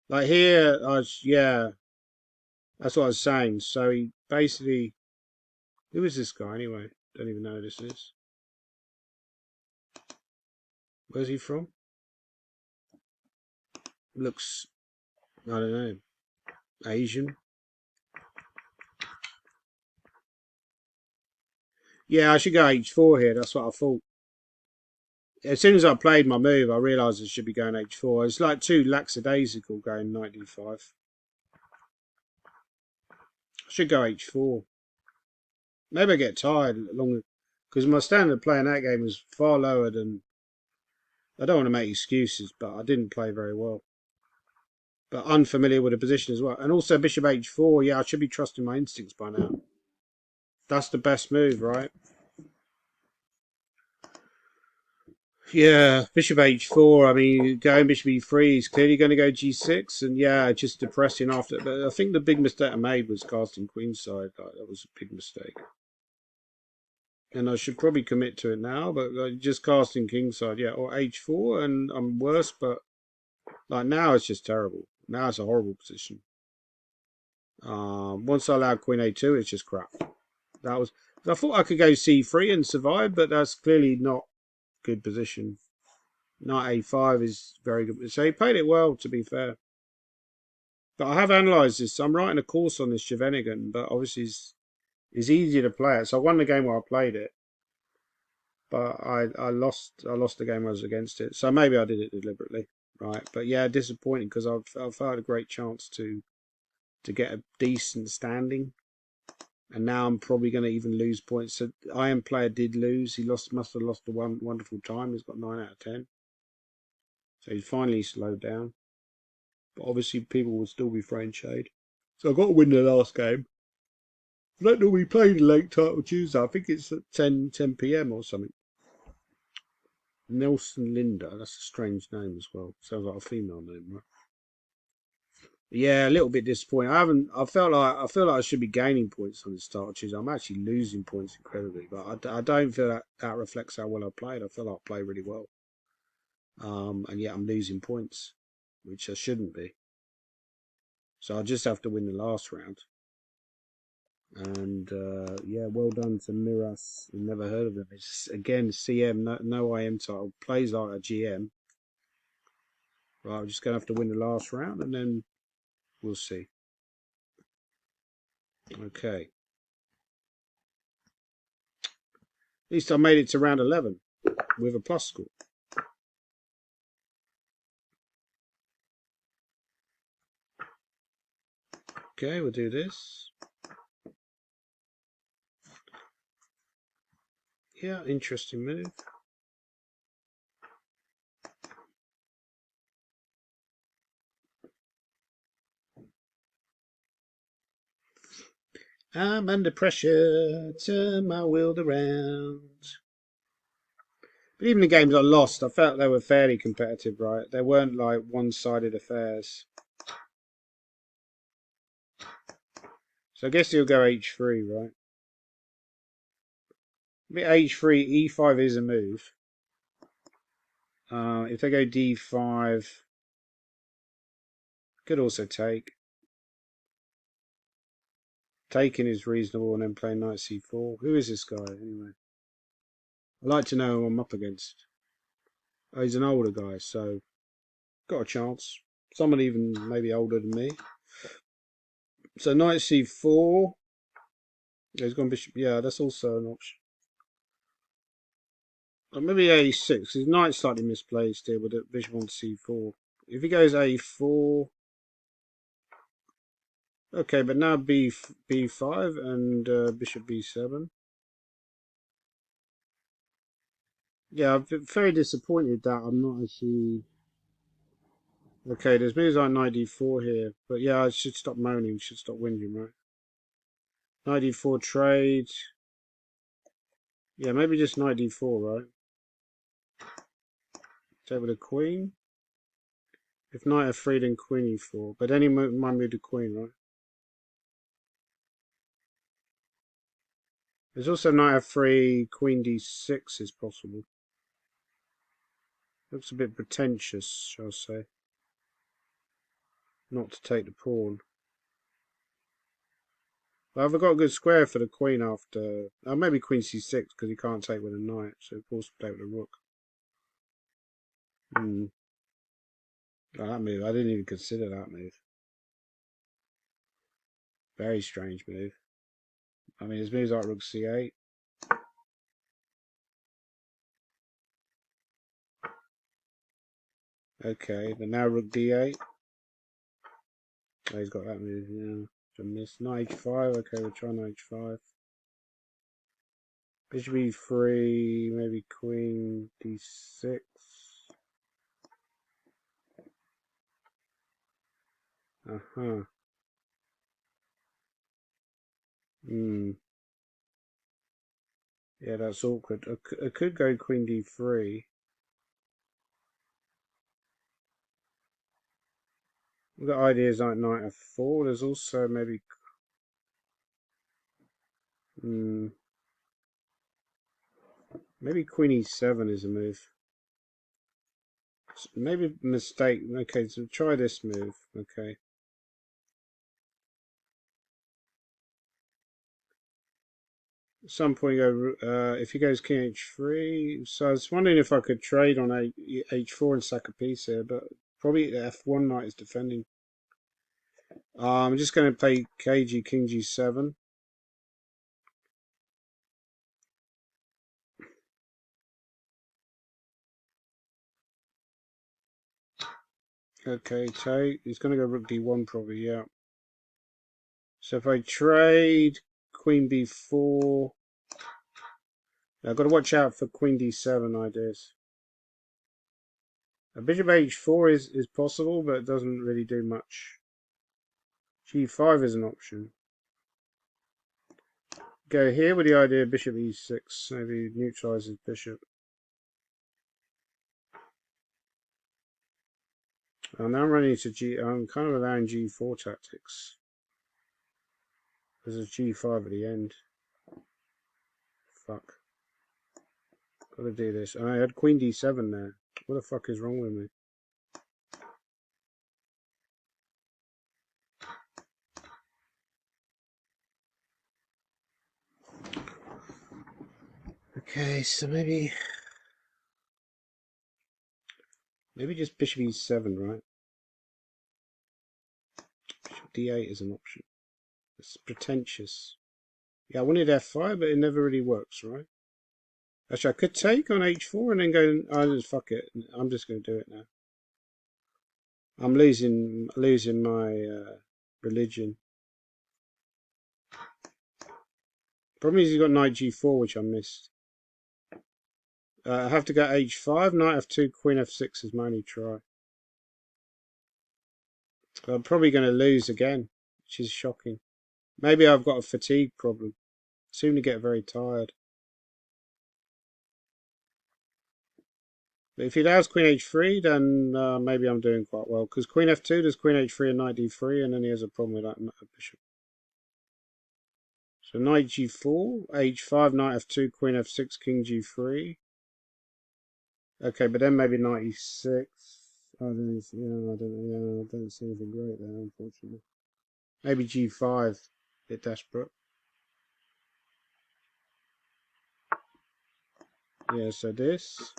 Like here, yeah, that's what I was saying. So he basically, who is this guy anyway? Don't even know who this is. Where's he from? Looks, I don't know, Asian. Yeah, I should go h4 here. That's what I thought. As soon as I played my move, I realised I should be going h4. It's like too lackadaisical going knight d5. I should go h4. Maybe I get tired along because my standard of playing that game was far lower than. I don't want to make excuses, but I didn't play very well. But unfamiliar with the position as well. And also bishop h4, yeah, I should be trusting my instincts by now. That's the best move, right? Yeah, bishop h4, I mean, going bishop e3, he's clearly going to go g6, and yeah, just depressing after. But I think the big mistake I made was casting queenside. That was a big mistake. And I should probably commit to it now, but just casting kingside, yeah, or h4, and I'm worse, but like now it's just terrible. Now it's a horrible position. Once I allowed queen a2, it's just crap. That was. I thought I could go c3 and survive, but that's clearly not good position. Knight a5 is very good. So he played it well, to be fair. But I have analysed this. I'm writing a course on this Scheveningen, but obviously it's easier to play it. So I won the game where I played it, but I lost the game I was against it. So maybe I did it deliberately, right? But yeah, disappointing because I've had a great chance to get a decent standing, and now I'm probably going to even lose points. So Iron Player did lose. He must have lost a wonderful time. He's got 9 out of 10. So he's finally slowed down. But obviously people will still be throwing shade. So I've got to win the last game. I don't normally play the late title Tuesday. I think it's at 10 p.m. or something. Nelson Linda. That's a strange name as well. Sounds like a female name, right? Yeah, a little bit disappointing. I feel like I should be gaining points on the start of Tuesday. I'm actually losing points incredibly, but I don't feel that reflects how well I played. I feel like I played really well. And yet I'm losing points, which I shouldn't be. So I just have to win the last round. And yeah, well done to Miras. I've never heard of him. It's again CM, no IM title. Plays like a GM. Right, I'm just gonna have to win the last round, and then we'll see. Okay. At least I made it to round 11 with a plus score. Okay, we'll do this. Yeah, interesting move. I'm under pressure, turn my world around. But even the games I lost, I felt they were fairly competitive, right? They weren't like one-sided affairs. So I guess he'll go h3, right? H3, e5 is a move. If they go d5, could also take. Taking is reasonable, and then playing knight c4. Who is this guy, anyway? I'd like to know who I'm up against. Oh, he's an older guy, so got a chance. Someone even maybe older than me. So knight c4. He's gone bishop. Yeah, that's also an option. Or maybe a6. His knight's slightly misplaced here with the bishop on c4. If he goes a4. Okay, but now b5 and bishop b7. Yeah, I'm very disappointed that I'm not actually... Okay, there's moves like knight d4 here. But yeah, I should stop moaning. Should stop whinging, right? Knight d4 trade. Yeah, maybe just knight d4, right? Take with a queen. If knight f3, then queen e4. But then he might move the queen, right? There's also knight f3, queen d6 is possible. Looks a bit pretentious, shall I say. Not to take the pawn. Well, I've got a good square for the queen after... maybe queen c6, because he can't take with a knight. So of course play with a rook. Oh, that move, I didn't even consider that move. Very strange move. I mean, his moves like rook c8. Okay, but now rook d8. Oh, he's got that move, yeah. I missed. Knight h5, okay, we'll try knight h5. Bishop e3, maybe queen d6. Uh-huh. Yeah, that's awkward. I could go queen d3. We've got ideas like knight f4. There's also maybe... maybe queen e7 is a move. Maybe mistake. Okay, so try this move. Okay. At some point, if he goes king h3. So I was wondering if I could trade on h4 and sack a piece here, but probably the f1 knight is defending. I'm just going to play kg king g7. Okay, take. He's going to go rook d1 probably, yeah. So if I trade queen b4, I've got to watch out for queen d7 ideas. A bishop h4 is possible, but it doesn't really do much. g5 is an option. Go here with the idea of bishop e6, maybe neutralize his bishop. And now I'm running into I'm kind of allowing g4 tactics. There's a g5 at the end. Fuck. Gotta do this. And I had queen d7 there. What the fuck is wrong with me? Okay, so maybe just bishop e7, right? Bishop d8 is an option. It's pretentious. Yeah, I wanted f5, but it never really works, right? Actually, I could take on h4 and then go. Oh, just fuck it. I'm just going to do it now. I'm losing my religion. Problem is, he's got knight g4, which I missed. I have to go h5, knight f2, queen f6 is my only try. I'm probably going to lose again, which is shocking. Maybe I've got a fatigue problem. I seem to get very tired. But if he allows Queen H3, then maybe I'm doing quite well. Because Queen F2 does Queen H3 and Knight D3, and then he has a problem with that bishop. So Knight G4, H5, Knight F2, Queen F6, King G3. Okay, but then maybe Knight E6. I don't see anything great there, unfortunately. Maybe G5, a bit desperate. Yeah, so this.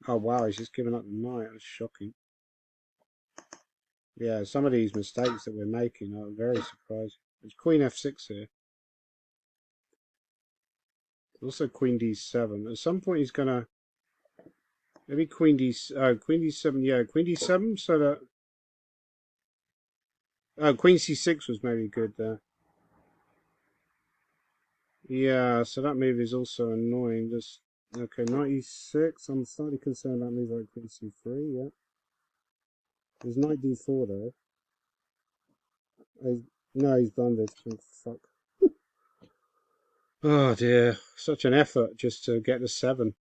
Oh wow, he's just given up the knight. That's shocking. Yeah, some of these mistakes that we're making are very surprising. There's Queen F6 here. Also Queen D7. At some point he's gonna maybe Queen D7. Yeah, Queen D7. So that Queen C6 was maybe good there. Yeah, so that move is also annoying. Just okay, Knight E6. I'm slightly concerned about moves like Queen C3. Yeah, there's Knight D4 though. No, he's done this. Oh, fuck. Oh dear, such an effort just to get the 7.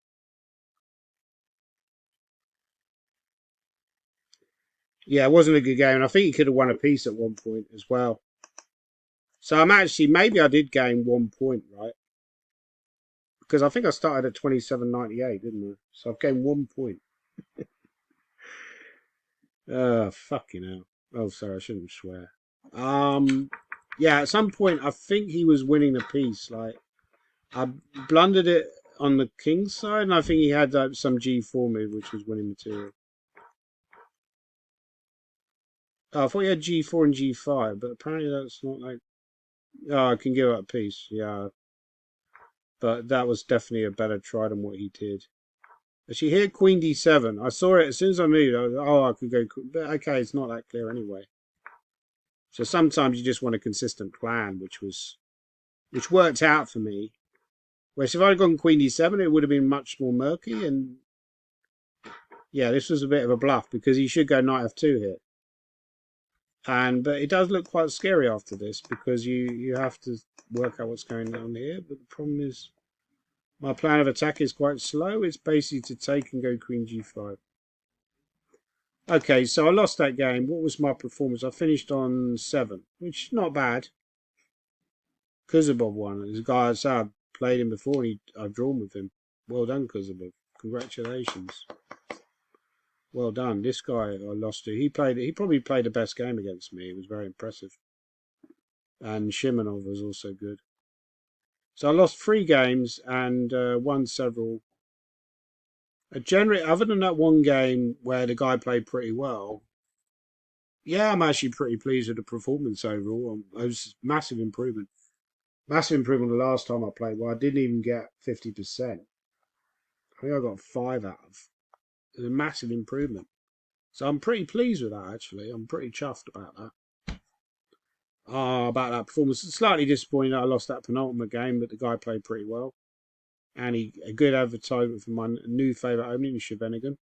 Yeah, it wasn't a good game, and I think he could have won a piece at one point as well. So I'm actually, maybe I did gain 1 point, right? Because I think I started at 27.98, didn't I? So I've gained 1 point. Oh, fucking hell. Oh, sorry, I shouldn't swear. Yeah, at some point I think he was winning the piece. Like I blundered it on the king's side, and I think he had some G4 move which was winning material. Oh, I thought he had G4 and G5, but apparently that's not like. Oh, I can give up a piece. Yeah, but that was definitely a better try than what he did. Actually, here Queen D7. I saw it as soon as I moved. I was, oh, I could go. But okay, it's not that clear anyway. So sometimes you just want a consistent plan, which worked out for me. Whereas if I'd gone Queen D7, it would have been much more murky. And yeah, this was a bit of a bluff because he should go Knight F2 here. But it does look quite scary after this because you have to work out what's going on here. But the problem is my plan of attack is quite slow. It's basically to take and go Queen G5. Okay, so I lost that game. What was my performance? I finished on 7, which is not bad. Kuzabov won. There's a guy I said I've played him before and I've drawn with him. Well done, Kuzabov. Congratulations. Well done. This guy I lost to. He probably played the best game against me. It was very impressive. And Shimonov was also good. So I lost 3 games and won several. Generally, other than that one game where the guy played pretty well, yeah, I'm actually pretty pleased with the performance overall. It was massive improvement. Massive improvement the last time I played. Well, I didn't even get 50%. I think I got 5 out of. It was a massive improvement. So I'm pretty pleased with that, actually. I'm pretty chuffed about that. About that performance. Slightly disappointed that I lost that penultimate game, but the guy played pretty well. And a good advertisement for my new favourite opening, Shevenigan.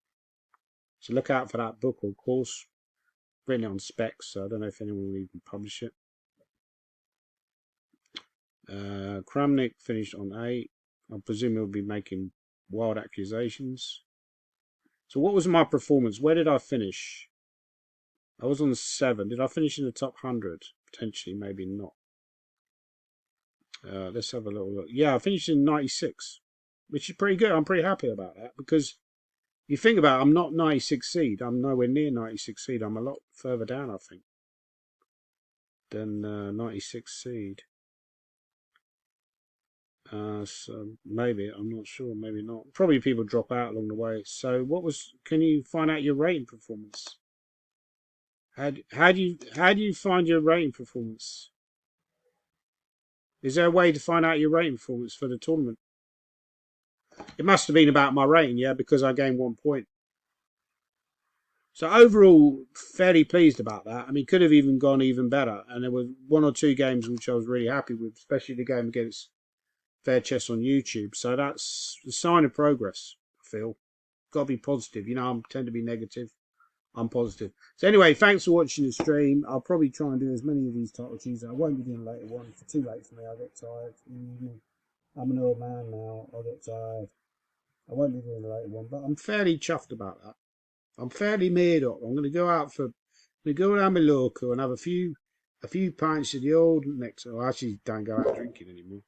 So look out for that book or course. Written it on specs, so I don't know if anyone will even publish it. Kramnik finished on 8. I presume he'll be making wild accusations. So what was my performance? Where did I finish? I was on 7. Did I finish in the top 100? Potentially, maybe not. Let's have a little look. Yeah, I finished in 96, which is pretty good. I'm pretty happy about that because you think about it, I'm not 96 seed. I'm nowhere near 96 seed. I'm a lot further down, I think, than 96 seed. So maybe, I'm not sure, maybe not. Probably people drop out along the way. So can you find out your rating performance? How do you find your rating performance? Is there a way to find out your rating performance for the tournament? It must have been about my rating, yeah, because I gained 1 point. So overall, fairly pleased about that. I mean, could have even gone even better. And there were 1 or 2 games which I was really happy with, especially the game against Fair Chess on YouTube. So that's a sign of progress, I feel. Got to be positive. I tend to be negative. I'm positive. So anyway, thanks for watching the stream. I'll probably try and do as many of these title cheeses. I won't be doing later ones. It's too late for me. I get tired. I'm an old man now. I get tired. I won't be doing a later one, but I'm fairly chuffed about that. I'm fairly made up. I'm going to go out for. I'm going to go down my local and have a few pints of the old next. Oh, I actually don't go out drinking anymore.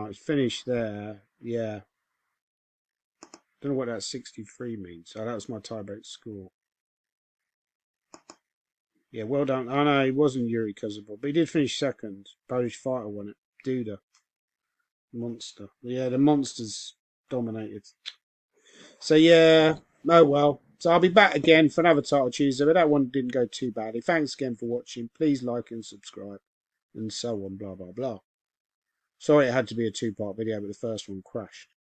It's finished there. Yeah. Don't know what that 63 means. So that was my tiebreak score. Yeah, well done. I know it wasn't Yuri Kozubov, but he did finish second. Polish fighter won it. Duda. Monster. Yeah, the monsters dominated. So yeah, oh well. So I'll be back again for another title Tuesday, but that one didn't go too badly. Thanks again for watching. Please like and subscribe, and so on, blah blah blah. Sorry it had to be a two-part video, but the first one crashed.